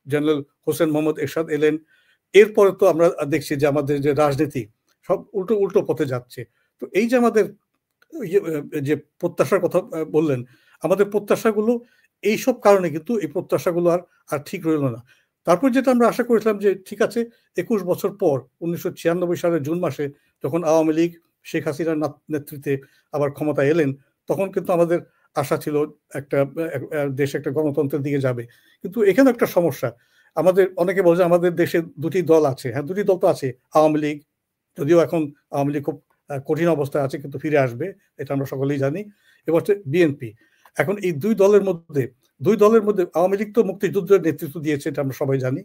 জেনারেল হোসেন মোহাম্মদ এরশাদ এলেন। এরপরে তো আমরা দেখছি যে আমাদের যে রাজনীতি সব উল্টো পথে যাচ্ছে। তো এই যে আমাদের যে প্রত্যাশার কথা বললেন, আমাদের প্রত্যাশাগুলো এইসব কারণে কিন্তু এই প্রত্যাশাগুলো আর ঠিক রইল না। তারপর যেটা আমরা আশা করেছিলাম যে ঠিক আছে, 21 বছর পর 1996 সালের জুন মাসে যখন আওয়ামী লীগ শেখ হাসিনার নেতৃত্বে আবার ক্ষমতা এলেন, তখন কিন্তু আমাদের আশা ছিল একটা দেশ একটা গণতন্ত্রের দিকে যাবে। কিন্তু এখানে একটা সমস্যা, আমাদের অনেকে বলছে আমাদের দেশে দুটি দল আছে। হ্যাঁ, দুটি দল তো আছে। আওয়ামী লীগ, যদিও এখন আওয়ামী লীগ খুব কঠিন অবস্থায় আছে, কিন্তু ফিরে আসবে, এটা আমরা সকলেই জানি। এবার হচ্ছে বিএনপি। এখন এই দুই দলের মধ্যে আওয়ামী লীগ তো মুক্তিযুদ্ধের নেতৃত্ব দিয়েছে, এটা আমরা সবাই জানি।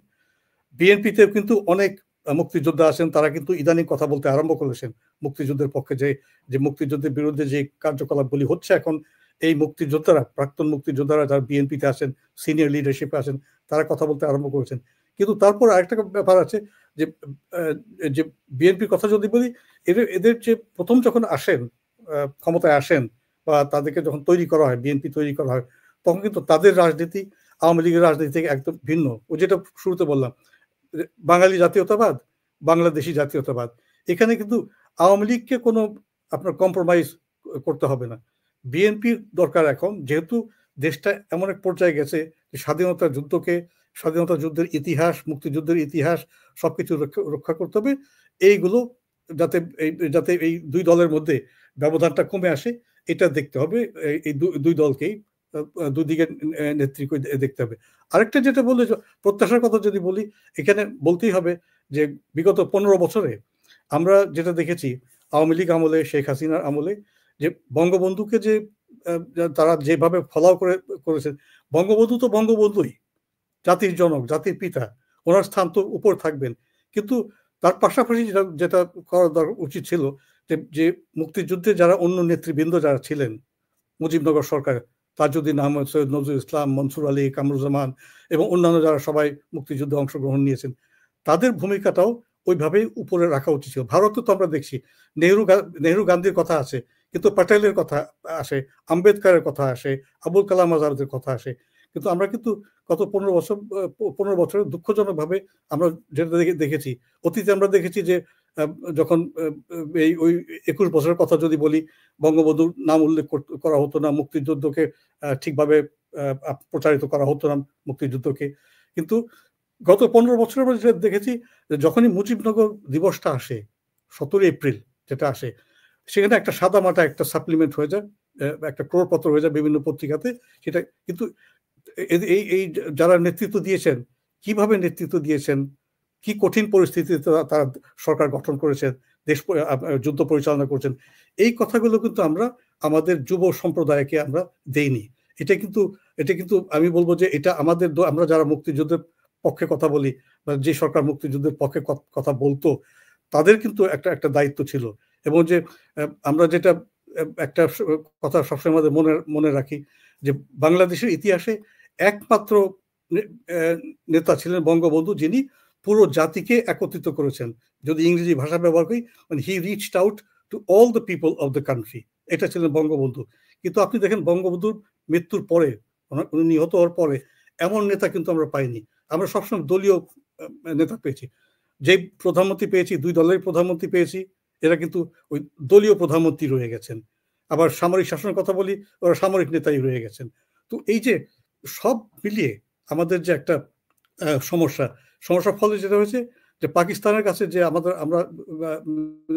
বিএনপিতেও কিন্তু অনেক মুক্তিযোদ্ধা আছেন, তারা কিন্তু ইদানিং কথা বলতে আরম্ভ করেছেন মুক্তিযুদ্ধের পক্ষে, যে মুক্তিযুদ্ধের বিরুদ্ধে যে কার্যকলাপগুলি হচ্ছে এখন, এই মুক্তিযোদ্ধারা, প্রাক্তন মুক্তিযোদ্ধারা যারা বিএনপিতে আছেন, সিনিয়র লিডারশিপে আছেন, তারা কথা বলতে আরম্ভ করেছেন। কিন্তু তারপর আরেকটা ব্যাপার আছে যে বিএনপির কথা যদি বলি, এদের যে প্রথম যখন আসেন, ক্ষমতায় আসেন বা তাদেরকে যখন তৈরি করা হয়, বিএনপি তৈরি করা হয়, তখন কিন্তু তাদের রাজনীতি আওয়ামী লীগের রাজনীতি থেকে একদম ভিন্ন। ও যেটা শুরুতে বললাম, বাঙালি জাতীয়তাবাদ, বাংলাদেশি জাতীয়তাবাদ, এখানে কিন্তু আওয়ামী লীগকে কোনো আপনার কম্প্রোমাইজ করতে হবে না। বিএনপির দরকার এখন, যেহেতু দেশটা এমন এক পর্যায়ে গেছে যে স্বাধীনতা যুদ্ধের ইতিহাস, মুক্তিযুদ্ধের ইতিহাস সবকিছু রক্ষা করতে হবে। এইগুলো যাতে এই দুই দলের মধ্যে ব্যবধানটা কমে আসে, এটা দেখতে হবে। এই দুই দলকেই দুদিকে নেতৃত্ব দেখতে হবে। আরেকটা যেটা বললে, প্রত্যাশার কথা যদি বলি, এখানে বলতেই হবে যে বিগত 15 বছরে আমরা যেটা দেখেছি, আওয়ামী লীগ আমলে, শেখ হাসিনার আমলে, যে বঙ্গবন্ধুকে যে তারা যেভাবে ফলাও করেছেন, বঙ্গবন্ধু তো বঙ্গবন্ধুই, জাতির জনক, জাতির পিতা, ওনার স্থান তো উপর থাকবেন। কিন্তু তার পাশাপাশি যেটা করা উচিত ছিল, যে মুক্তিযুদ্ধে যারা অন্য নেতৃবৃন্দ যারা ছিলেন মুজিবনগর সরকার, তাজউদ্দিন আহমদ, সৈয়দ নজরুল ইসলাম, মনসুর আলী, কামরুজ্জামান এবং অন্যান্য যারা সবাই মুক্তিযুদ্ধে অংশগ্রহণ নিয়েছেন, তাদের ভূমিকাটাও ওইভাবেই উপরে রাখা উচিত ছিল। ভারতে তো আমরা দেখছি নেহরু গান্ধীর কথা আছে, কিন্তু প্যাটেলের কথা আসে, আম্বেদকরের কথা আসে, আবুল কালাম আজাদের কথা আসে। কিন্তু আমরা কিন্তু গত 15 বছরে দুঃখজনকভাবে আমরা যেটা দেখেছি, অতীতে আমরা দেখেছি যে যখন ওই 21 বছরের কথা যদি বলি, বঙ্গবন্ধুর নাম উল্লেখ করা হতো না, মুক্তিযুদ্ধকে ঠিকভাবে প্রচারিত করা হতো না মুক্তিযুদ্ধকে। কিন্তু গত 15 বছরের আমরা যেটা দেখেছি, যখনই মুজিবনগর দিবসটা আসে, 17 এপ্রিল যেটা আসে, সেখানে একটা সাদামাটা একটা সাপ্লিমেন্ট হয়ে যায়, একটা ক্রোড়পত্র হয়ে যায় বিভিন্ন পত্রিকাতে। সেটা কিন্তু এই যারা নেতৃত্ব দিয়েছেন, কিভাবে নেতৃত্ব দিয়েছেন, কি কঠিন পরিস্থিতিতে তারা সরকার গঠন করেছেন, দেশ যুদ্ধ পরিচালনা করছেন, এই কথাগুলো কিন্তু আমরা আমাদের যুব সম্প্রদায়কে আমরা দেইনি। এটা কিন্তু আমি বলবো যে এটা আমরা যারা মুক্তিযুদ্ধের পক্ষে কথা বলি, বা যে সরকার মুক্তিযুদ্ধের পক্ষে কথা বলতো, তাদের কিন্তু একটা দায়িত্ব ছিল। এবং যে আমরা যেটা একটা কথা সবসময় আমাদের মনে রাখি, যে বাংলাদেশের ইতিহাসে একমাত্র নেতা ছিলেন বঙ্গবন্ধু যিনি পুরো জাতিকে একত্রিত করেছেন। যদি ইংরেজি ভাষা ব্যবহার করি, মানে he reached out to all the people of the country, এটা ছিলেন বঙ্গবন্ধু। কিন্তু আপনি দেখেন বঙ্গবন্ধুর মৃত্যুর পরে, উনি নিহত হওয়ার পরে এমন নেতা কিন্তু আমরা পাইনি। আমরা সবসময় দলীয় নেতা পেয়েছি। যে প্রধানমন্ত্রী পেয়েছি, দুই দলের প্রধানমন্ত্রী পেয়েছি, এরা কিন্তু ওই দলীয় প্রধানমন্ত্রী রয়ে গেছেন। আবার সামরিক শাসনের কথা বলি, ওরা সামরিক নেতাই রয়ে গেছেন। তো এই যে সব মিলিয়ে আমাদের যে একটা সমস্যার ফলে যেটা হয়েছে যে পাকিস্তানের কাছে যে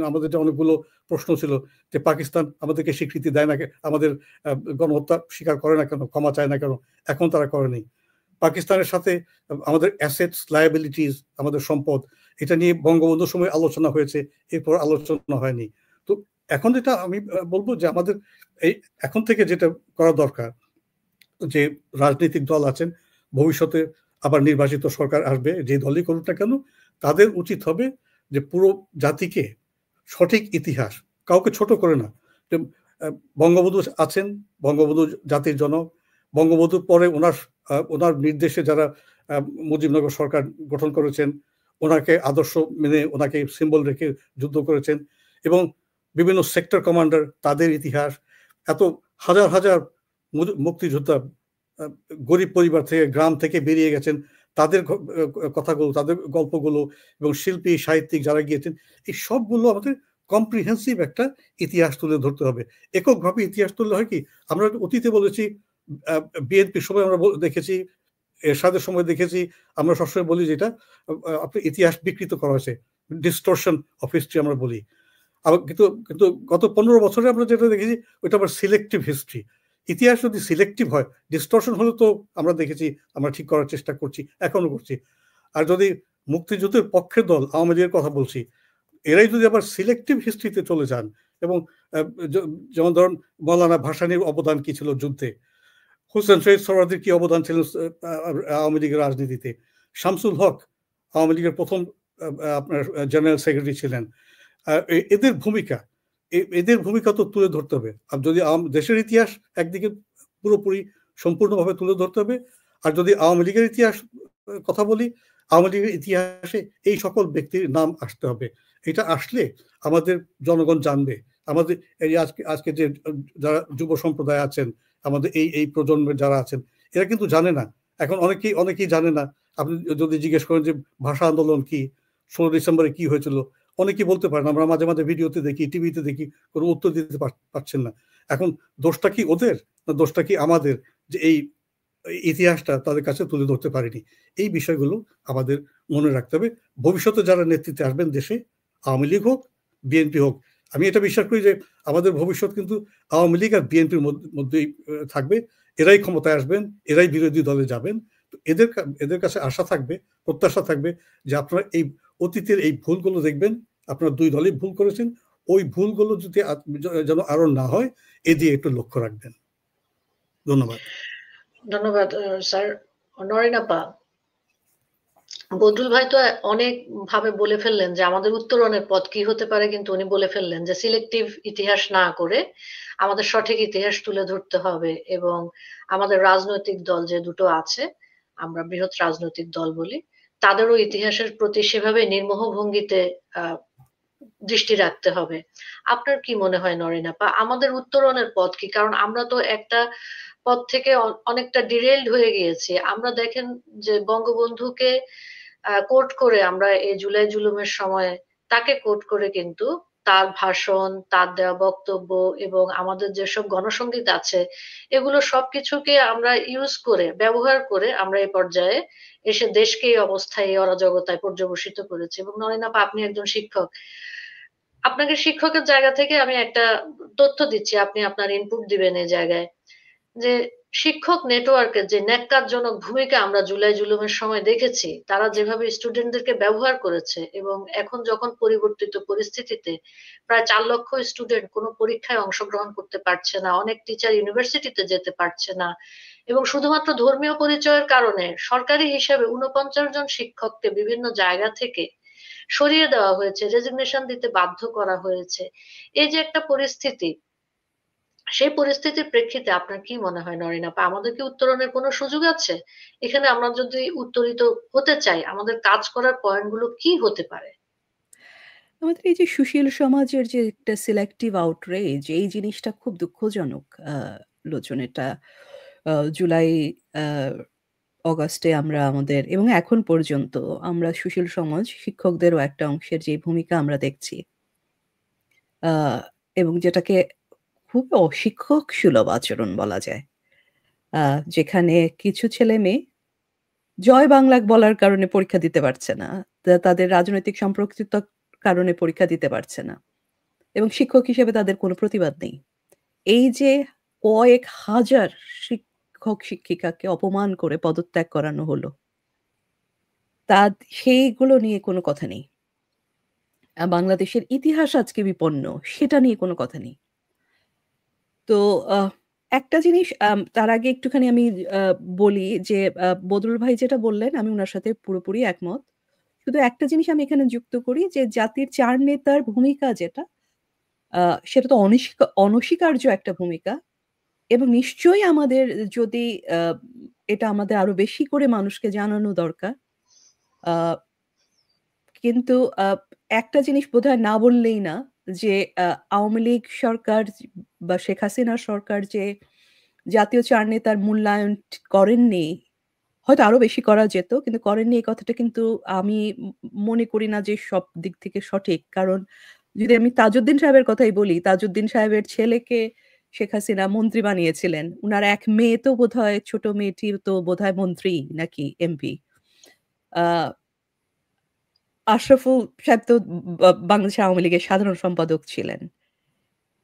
আমাদের যে অনেকগুলো প্রশ্ন ছিল যে পাকিস্তান আমাদেরকে স্বীকৃতি দেয় না, আমাদের গণহত্যা স্বীকার করে না কেন, ক্ষমা চায় না কেন, এখন তারা করেনি। পাকিস্তানের সাথে আমাদের অ্যাসেটস, লায়াবিলিটিস, আমাদের সম্পদ, এটা নিয়ে বঙ্গবন্ধুর সময় আলোচনা হয়েছে, এরপর আলোচনা হয়নি। তো এখন যেটা আমি বলবো যে আমাদের এই এখন থেকে যেটা করা দরকার, যে রাজনৈতিক দল আছেন, ভবিষ্যতে আবার নির্বাচিত সরকার আসবে, যে দলই করুক না কেন, তাদের উচিত হবে যে পুরো জাতিকে সঠিক ইতিহাস, কাউকে ছোট করে না, বঙ্গবন্ধু আছেন, বঙ্গবন্ধু জাতির জনক, বঙ্গবন্ধুর পরে ওনার নির্দেশে যারা মুজিবনগর সরকার গঠন করেছেন, ওনাকে আদর্শ মেনে ওনাকে সিম্বল রেখে যুদ্ধ করেছেন, এবং বিভিন্ন সেক্টর কমান্ডার, তাদের ইতিহাস, এত হাজার হাজার মুক্তিযোদ্ধা গরিব পরিবার থেকে, গ্রাম থেকে বেরিয়ে গেছেন, তাদের কথাগুলো, তাদের গল্পগুলো, এবং শিল্পী সাহিত্যিক যারা গিয়েছেন, এই সবগুলো আমাদের কম্প্রিহেন্সিভ একটা ইতিহাস তুলে ধরতে হবে। এককভাবে ইতিহাস তুললে হয় কি, আমরা অতীতে বলেছি, বিএনপির সময় আমরা দেখেছি, এরশাদের সময় দেখেছি, আমরা সবসময় বলি যেটা আপনার ইতিহাস বিকৃত করা হয়েছে, ডিস্টর্শন অফ হিস্ট্রি আমরা বলি। আবার কিন্তু গত 15 বছরে আমরা যেটা দেখেছি, ওইটা আবার সিলেক্টিভ হিস্ট্রি। ইতিহাস যদি সিলেক্টিভ হয়, ডিস্টর্শন হলে তো আমরা দেখেছি, আমরা ঠিক করার চেষ্টা করছি, এখনো করছি। আর যদি মুক্তিযুদ্ধের পক্ষের দল, আওয়ামী লীগের কথা বলছি, এরাই যদি আবার সিলেক্টিভ হিস্ট্রিতে চলে যান, এবং যেমন ধরুন মৌলানা ভাসানীর অবদান কি ছিল যুদ্ধে, হোসেন শহীদ সোহরাওয়ার্দীর কি অবদান ছিল আওয়ামী লীগের রাজনীতিতে, শামসুল হক আওয়ামী লীগের প্রথম আপনার জেনারেল সেক্রেটারি ছিলেন, এদের ভূমিকা তো তুলে ধরতে হবে। আর যদি দেশের ইতিহাস একদিকে পুরোপুরি সম্পূর্ণভাবে তুলে ধরতে হবে, আর যদি আওয়ামী লীগের ইতিহাস কথা বলি, আওয়ামী লীগের ইতিহাসে এই সকল ব্যক্তির নাম আসতে হবে। এটা আসলে আমাদের জনগণ জানবে। আমাদের এই আজকে যে যারা যুব সম্প্রদায় আছেন, আমাদের এই প্রজন্মের যারা আছেন, এরা কিন্তু জানে না। এখন অনেকেই জানে না। আপনি যদি জিজ্ঞেস করেন যে ভাষা আন্দোলন কি, 16 ডিসেম্বরে কি হয়েছিল, অনেকেই বলতে পারেন। আমরা মাঝে মাঝে ভিডিওতে দেখি, টিভিতে দেখি, কোনো উত্তর দিতে পারছেন না। এখন দোষটা কি ওদের, না দোষটা কি আমাদের, যে এই ইতিহাসটা তাদের কাছে তুলে ধরতে পারিনি? এই বিষয়গুলো আমাদের মনে রাখতে হবে। ভবিষ্যতে যারা নেতৃত্বে আসবেন দেশে, আওয়ামী লীগ হোক, বিএনপি হোক, আমি এটা বিশ্বাস করি যে আমাদের ভবিষ্যৎ কিন্তু আওয়ামী লীগ আর বিএনপির মধ্যেই থাকবে। এরাই ক্ষমতায় আসবেন, এরাই বিরোধী দলে যাবেন। তো এদের কাছে আশা থাকবে, প্রত্যাশা থাকবে যে আপনারা এই অতীতের এই ভুলগুলো দেখবেন, আপনারা দুই দলই ভুল করেছেন, ওই ভুলগুলো যদি যেন আরো না হয়, এদিকে একটু লক্ষ্য রাখবেন। ধন্যবাদ। ধন্যবাদ স্যার। নরেন আপা, বদরুল ভাই তো অনেক ভাবে বলে ফেললেন যে আমাদের উত্তরণের পথ কি হতে পারে, কিন্তু উনি বলে ফেললেন যে সিলেক্টিভ ইতিহাস না করে আমাদের সঠিক ইতিহাস তুলে ধরতে হবে, এবং আমাদের রাজনৈতিক দল যে দুটো আছে, আমরা বৃহৎ রাজনৈতিক দল বলি, তাদেরও ইতিহাসের প্রতি সেভাবে নির্মোহ ভঙ্গিতে দৃষ্টি রাখতে হবে। আপনার কি মনে হয় নরেন আপা, আমাদের উত্তরণের পথ কি? কারণ আমরা তো একটা পথ থেকে অনেকটা ডিরেইলড হয়ে গিয়েছি। আমরা দেখেন যে বঙ্গবন্ধুকে কোট করে আমরা এই জুলাই জুলুমের সময় তাকে কোট করে কিন্তু তার ভাষণ, তার দেওয়া বক্তব্য এবং আমাদের যেসব গণসংগীত আছে, এগুলো সবকিছুকে আমরা ইউজ করে, ব্যবহার করে আমরা এই পর্যায়ে এসে দেশকে এই অবস্থায়, এই অরাজকতায় পর্যবসিত করেছি। এবং নরেন আপা, আপনি একজন শিক্ষক, আপনাকে শিক্ষকের জায়গা থেকে আমি একটা তথ্য দিচ্ছি, আপনি আপনার ইনপুট দিবেন এই জায়গায়, যে শিক্ষক নেটওয়ার্কের যে ন্যাক্কারজনক ভূমিকা আমরা জুলাই জুলুমের সময় দেখেছি, তারা যেভাবে স্টুডেন্টদেরকে ব্যবহার করেছে, এবং এখন যখন পরিবর্তিত পরিস্থিতিতে প্রায় 4 লক্ষ স্টুডেন্ট কোনো পরীক্ষায় অংশগ্রহণ করতে পারছে না, অনেক টিচার ইউনিভার্সিটিতে যেতে পারছে না, এবং শুধুমাত্র ধর্মীয় পরিচয়ের কারণে সরকারি হিসেবে 49 জন শিক্ষককে বিভিন্ন জায়গা থেকে সরিয়ে দেওয়া হয়েছে, রেজিগনেশন দিতে বাধ্য করা হয়েছে। এই যে একটা পরিস্থিতি, সেই পরিস্থিতির প্রেক্ষিতে আপনার কি মনে হয় নরিন আপা, আমাদের কি উত্তরণের কোনো সুযোগ আছে? এখানে আমরা যদি উত্তরিত হতে চাই, আমাদের কাজ করার পয়েন্টগুলো কি হতে পারে? আমাদের এই যে সুশীল সমাজের যে একটা সিলেক্টিভ আউটরেজ, এই জিনিসটা খুব দুঃখজনক। লোচন, এটা জুলাই, অগাস্টে আমরা আমাদের এবং এখন পর্যন্ত আমরা সুশীল সমাজ, শিক্ষকদেরও একটা অংশের যে ভূমিকা আমরা দেখছি, এবং যেটাকে খুব অশিক্ষক সুলভ আচরণ বলা যায়। যেখানে কিছু ছেলে মেয়ে জয় বাংলা বলার কারণে পরীক্ষা দিতে পারছে না, তাদের রাজনৈতিক সম্পৃক্ততার কারণে পরীক্ষা দিতে পারছে না, এবং শিক্ষক হিসেবে তাদের কোনো প্রতিবাদ নেই। এই যে কয়েক হাজার শিক্ষক শিক্ষিকাকে অপমান করে পদত্যাগ করানো হলো, তা সেইগুলো নিয়ে কোনো কথা নেই। বাংলাদেশের ইতিহাস আজকে বিপন্ন, সেটা নিয়ে কোনো কথা নেই। তো একটা জিনিস, তার আগে একটুখানি আমি বলি যে বদরুল ভাই যেটা বললেন, আমি উনার সাথে পুরোপুরি একমত। শুধু একটা জিনিস আমি এখানে যুক্ত করি যে জাতির ৪ নেতার ভূমিকা যেটা, সেটা তো অনস্বীকার্য একটা ভূমিকা, এবং নিশ্চয়ই আমাদের যদি এটা আমাদের আরো বেশি করে মানুষকে জানানো দরকার। আ কিন্তু একটা জিনিস বোধহয় না বললেই না, যে আওয়ামী লীগ সরকার বা শেখ হাসিনার সরকার যে জাতীয় ৪ নেতার মূল্যায়ন করেননি, হয়তো আরো বেশি করা যেত, কিন্তু করেননি, এই কথাটা কিন্তু আমি মনে করি না যে সব দিক থেকে সঠিক। কারণ যদি আমি তাজউদ্দিন সাহেবের কথাই বলি, তাজউদ্দিন সাহেবের ছেলেকে শেখ হাসিনা মন্ত্রী বানিয়েছিলেন। উনার এক মেয়ে তো বোধহয়, ছোট মেয়েটি তো বোধহয় মন্ত্রী নাকি এমপি। আহ আশরাফুল সাহেব তো বাংলাদেশ আওয়ামী লীগের সাধারণ সম্পাদক ছিলেন,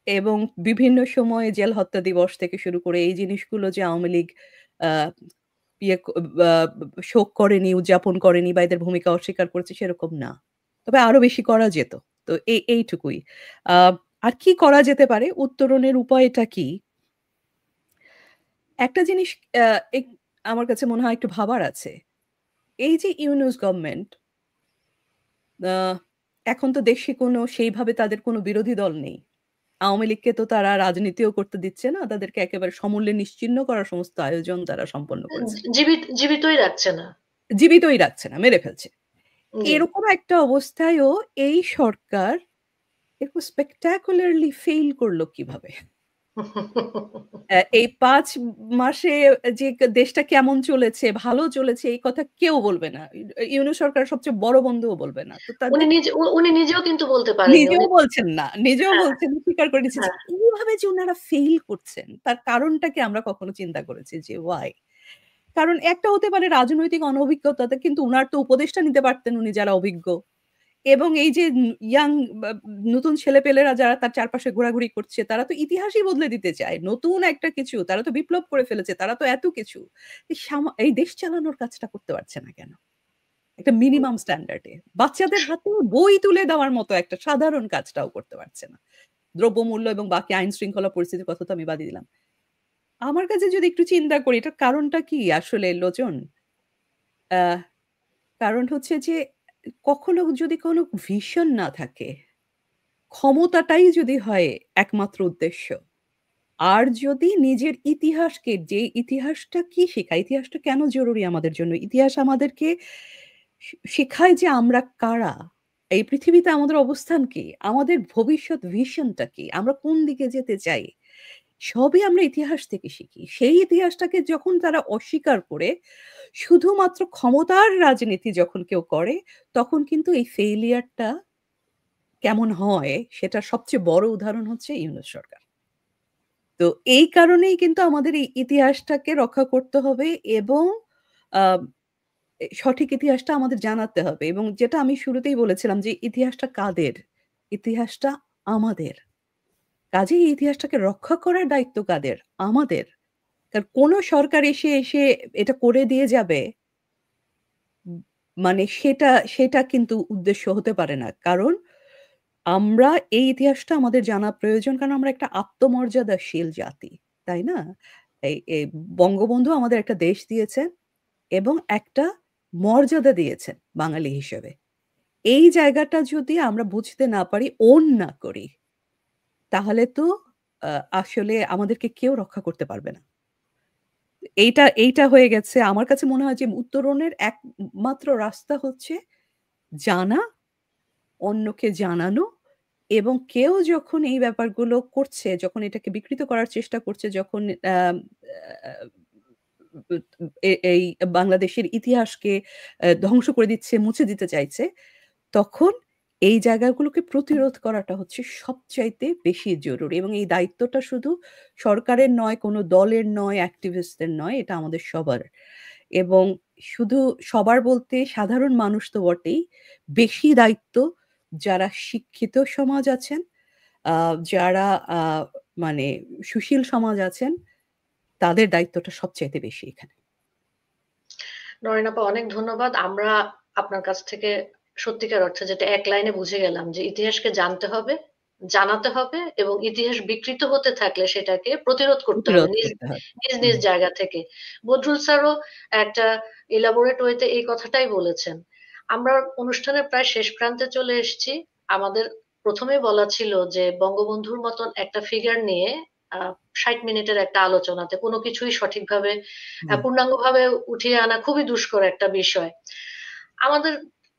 এবং বিভিন্ন সময়ে জেল হত্যা দিবস থেকে শুরু করে এই জিনিসগুলো যে আওয়ামী লীগ আহ, ইয়ে শোক করেনি, উদযাপন করেনি বা এদের ভূমিকা অস্বীকার করেছে সেরকম না। তবে আরো বেশি করা যেত। তো এইটুকুই। আহ, আর কি করা যেতে পারে, উত্তরণের উপায়টা কি? একটা জিনিস আমার কাছে মনে হয় একটু ভাবার আছে। এই যে ইউনূস গভর্নমেন্ট, আহ, এখন তো দেশে কোনো সেইভাবে তাদের কোনো বিরোধী দল নেই। আওয়ামী লীগকে তো তারা রাজনীতিও করতে দিচ্ছে না, তাদেরকে একেবারে সমূলে নিশ্চিহ্ন করার সমস্ত আয়োজন তারা সম্পন্ন করেছে। জীবিতই রাখছে না। জীবিতই রাখছে না, মেরে ফেলছে। জি। এরকম একটা অবস্থায়ও এই সরকার এরকম স্পেকটাকুলারলি ফেইল করলো কিভাবে? এই ৫ মাসে যে দেশটা কেমন চলেছে, ভালো চলেছে, এই কথা কেউ বলবে না। ইউনূস সরকারের সবচেয়ে বড় বন্ধুও বলবে না। তো তাদের উনি নিজেও কিন্তু বলতে পারেননি নিজেও উনি। বলছেন না। নিজেও হ্যাঁ, বলছেন, স্বীকার করে নিচ্ছে যে হ্যাঁ। কিভাবে যে উনারা ফেইল করছেন, তার কারণটাকে আমরা কখনো চিন্তা করেছি যে why? কারণ একটা হতে পারে রাজনৈতিক অনভিজ্ঞতাতে, কিন্তু উনার তো উপদেষ্টা নিতে পারতেন উনি যারা অভিজ্ঞ। এবং এই যে ইয়াং বা নতুন ছেলেপেলেরা যারা তার চারপাশে ঘোরাঘুরি করছে, তারা তো ইতিহাসই বদলে দিতে চায়। নতুন একটা কিছু, তারা তো বিপ্লব করে ফেলেছে, তারা তো এত কিছু। এই দেশ চালানোর কাজটা করতে পারছে না কেন? একটা মিনিমাম স্ট্যান্ডার্ডে। বাচ্চাদের হাতে বই তুলে দেওয়ার মতো একটা সাধারণ কাজটাও করতে পারছে না। দ্রব্যমূল্য এবং বাকি আইন শৃঙ্খলা পরিস্থিতির কথা তো আমি বাদই দিলাম। আমার কাছে যদি একটু চিন্তা করি, এটার কারণটা কি আসলে লোচন? আহ কারণ হচ্ছে যে কখনো যদি কোনো ভিশন না থাকে, ক্ষমতাটাই যদি হয় একমাত্র উদ্দেশ্য, আর যদি নিজের ইতিহাসকে, যে ইতিহাসটা কি শেখায়, ইতিহাসটা কেন জরুরি আমাদের জন্য? ইতিহাস আমাদেরকে শেখায় যে আমরা কারা, এই পৃথিবীতে আমাদের অবস্থান কি, আমাদের ভবিষ্যৎ ভিশনটা কি, আমরা কোন দিকে যেতে চাই, সবই আমরা ইতিহাস থেকে শিখি। সেই ইতিহাসটাকে যখন তারা অস্বীকার করে শুধুমাত্র ক্ষমতার রাজনীতি যখন কেউ করে, তখন কিন্তু এই ফেইলিয়ারটা কেমন হয় সেটার সবচেয়ে বড় উদাহরণ হচ্ছে ইউনূস সরকার। তো এই কারণেই কিন্তু আমাদের এই ইতিহাসটাকে রক্ষা করতে হবে, এবং আ সঠিক ইতিহাসটা আমাদের জানাতে হবে, এবং যেটা আমি শুরুতেই বলেছিলাম যে ইতিহাসটা কাদের? ইতিহাসটা আমাদের। কাজেই এই ইতিহাসটাকে রক্ষা করার দায়িত্ব কাদের? আমাদের। কারণ কোন সরকার এসে এটা করে দিয়ে যাবে, উম মানে সেটা কিন্তু উদ্দেশ্য হতে পারে না। কারণ আমরা এই ইতিহাসটা আমাদের জানা প্রয়োজন, কারণ আমরা একটা আত্মমর্যাদাশীল জাতি। তাই না? এই বঙ্গবন্ধু আমাদের একটা দেশ দিয়েছেন এবং একটা মর্যাদা দিয়েছেন বাঙালি হিসেবে। এই জায়গাটা যদি আমরা বুঝতে না পারি, ওন না করি, তাহলে তো আসলে আমাদেরকে কেউ রক্ষা করতে পারবে না। এইটা হয়ে গেছে। আমার কাছে মনে হয় যে উত্তরণের একমাত্র রাস্তা হচ্ছে জানা, অন্যকে জানানো এবং কেউ যখন এই ব্যাপারগুলো করছে, যখন এটাকে বিকৃত করার চেষ্টা করছে, যখন আম আ এই বাংলাদেশের ইতিহাসকে ধ্বংস করে দিচ্ছে, মুছে দিতে চাইছে, তখন এই জায়গাগুলোকে প্রতিরোধ করাটা হচ্ছে সবচাইতে বেশি জরুরি এবং এই দায়িত্বটা শুধু সরকারের নয়, কোনো দলের নয়, অ্যাক্টিভিস্টদের নয়, এটা আমাদের সবার। এবং শুধু সবার বলতে সাধারণ মানুষ তো বটেই, বেশি দায়িত্ব যারা শিক্ষিত সমাজ আছেন, যারা আ মানে সুশীল সমাজ আছেন, তাদের দায়িত্বটা সবচাইতে বেশি এখানে। নরেন আপা, অনেক ধন্যবাদ। আমরা আপনার কাছ থেকে সত্যিকার অর্থে যেটা এক লাইনে বুঝে গেলাম যে ইতিহাসকে জানতে হবে, জানাতে হবে এবং ইতিহাস বিকৃত হতে থাকলে সেটাকে প্রতিরোধ করতে হবে প্রতিরোধ নিজ করতে হবে। নিজ নিজ জায়গা থেকে। বদরুল স্যারও একটা ইলাবোরেট ওয়েতে এই কথাটাই বলেছেন। আমরা অনুষ্ঠানের প্রায় শেষ প্রান্তে চলে এসেছি। আমাদের প্রথমেই বলা ছিল যে বঙ্গবন্ধুর মতন একটা ফিগার নিয়ে 60 মিনিটের একটা আলোচনাতে কোনো কিছুই সঠিকভাবে হুম। পূর্ণাঙ্গভাবে উঠিয়ে আনা খুবই দুষ্কর একটা বিষয়। আমাদের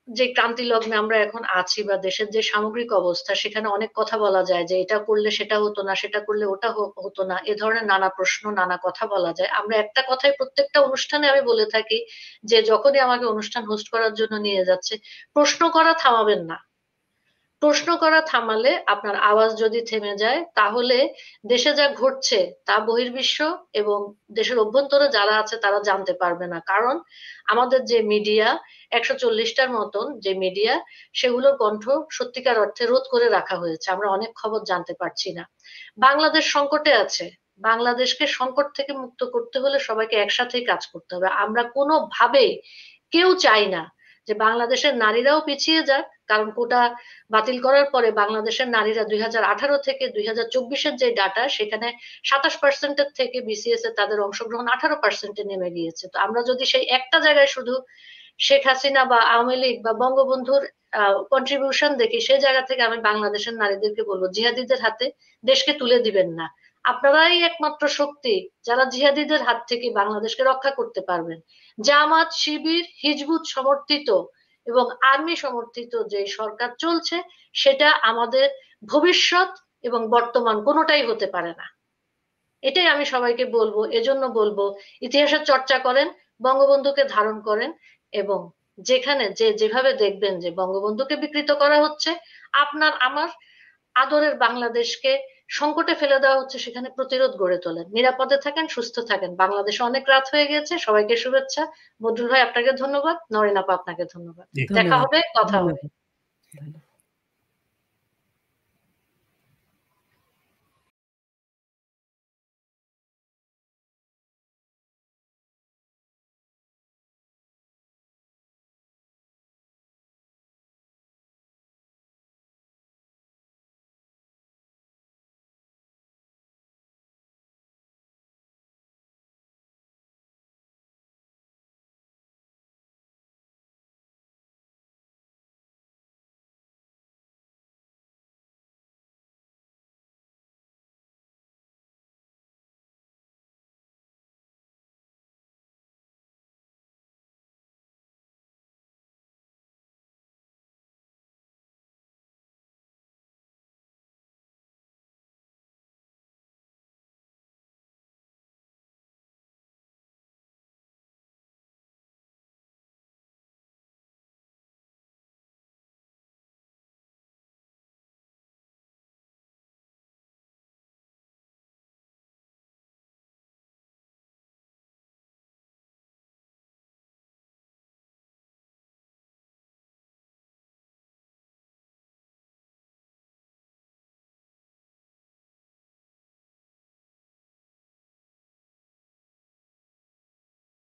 যে ক্রান্তি লগ্নে আমরা এখন আছি বা দেশের যে সামগ্রিক অবস্থা, সেখানে অনেক কথা বলা যায় যে এটা করলে সেটা হতো না, সেটা করলে ওটা হতো না, এ ধরনের নানা প্রশ্ন, নানা কথা বলা যায়। আমরা একটা কথাই প্রত্যেকটা অনুষ্ঠানে আমি বলে থাকি যে যখনই আমাকে অনুষ্ঠান হোস্ট করার জন্য নিয়ে যাচ্ছে, প্রশ্ন করা থামাবেন না। প্রশ্ন করা থামালে আপনার আওয়াজ যদি থেমে যায়, তাহলে দেশে যা ঘটছে তা বহির্বিশ্ব এবং দেশের অভ্যন্তরে যারা আছে তারা জানতে পারবে না। কারণ আমাদের যে মিডিয়া, 140টার মতন যে মিডিয়া, সেগুলোর কণ্ঠ সত্যিকার অর্থে রোধ করে রাখা হয়েছে। আমরা অনেক খবর জানতে পারছি না। বাংলাদেশ সংকটে আছে। বাংলাদেশকে সংকট থেকে মুক্ত করতে হলে সবাইকে একসাথেই কাজ করতে হবে। আমরা কোনোভাবেই কেউ চাই না যে বাংলাদেশের নারীরাও পিছিয়ে যাক। কারণ কোটা বাতিল করার পরে বাংলাদেশের নারীরা 2018 থেকে 2024-এর যে ডাটা, সেখানে 27%-এর থেকে বিসিএস এ তাদের অংশগ্রহণ 18%-এ নেমে গিয়েছে। তো আমরা যদি সেই একটা জায়গায় শুধু শেখ হাসিনা বা আওয়ামী লীগ বা বঙ্গবন্ধুর কন্ট্রিবিউশন দেখি, সেই জায়গা থেকে আমি বাংলাদেশের নারীদেরকে বলবো, জিহাদিদের হাতে দেশকে তুলে দিবেন না। আপনারাই একমাত্র শক্তি যারা জিহাদিদের হাত থেকে বাংলাদেশকে রক্ষা করতে পারবেন। জামাত, শিবির, হিজবুত সমর্থিত এবং আর্মি সমর্থিত যে সরকার চলছে, সেটা আমাদের ভবিষ্যৎ এবং বর্তমান কোনোটাই হতে পারে না। এটাই আমি সবাইকে বলবো। এজন্য বলবো, ইতিহাসের চর্চা করেন, বঙ্গবন্ধুকে ধারণ করেন এবং যেখানে যে যেভাবে দেখবেন যে বঙ্গবন্ধুকে বিকৃত করা হচ্ছে, আপনার আমার আদরের বাংলাদেশকে সংকটে ফেলে দেওয়া হচ্ছে, সেখানে প্রতিরোধ গড়ে তোলেন। নিরাপদে থাকেন, সুস্থ থাকেন। বাংলাদেশে অনেক রাত হয়ে গেছে। সবাইকে শুভেচ্ছা। বদরুল ভাই আপনাকে ধন্যবাদ, নরেন আপা আপনাকে ধন্যবাদ। দেখা ধন্যবাদ। হবে, কথা হবে। ধন্যবাদ। ধন্যবাদ।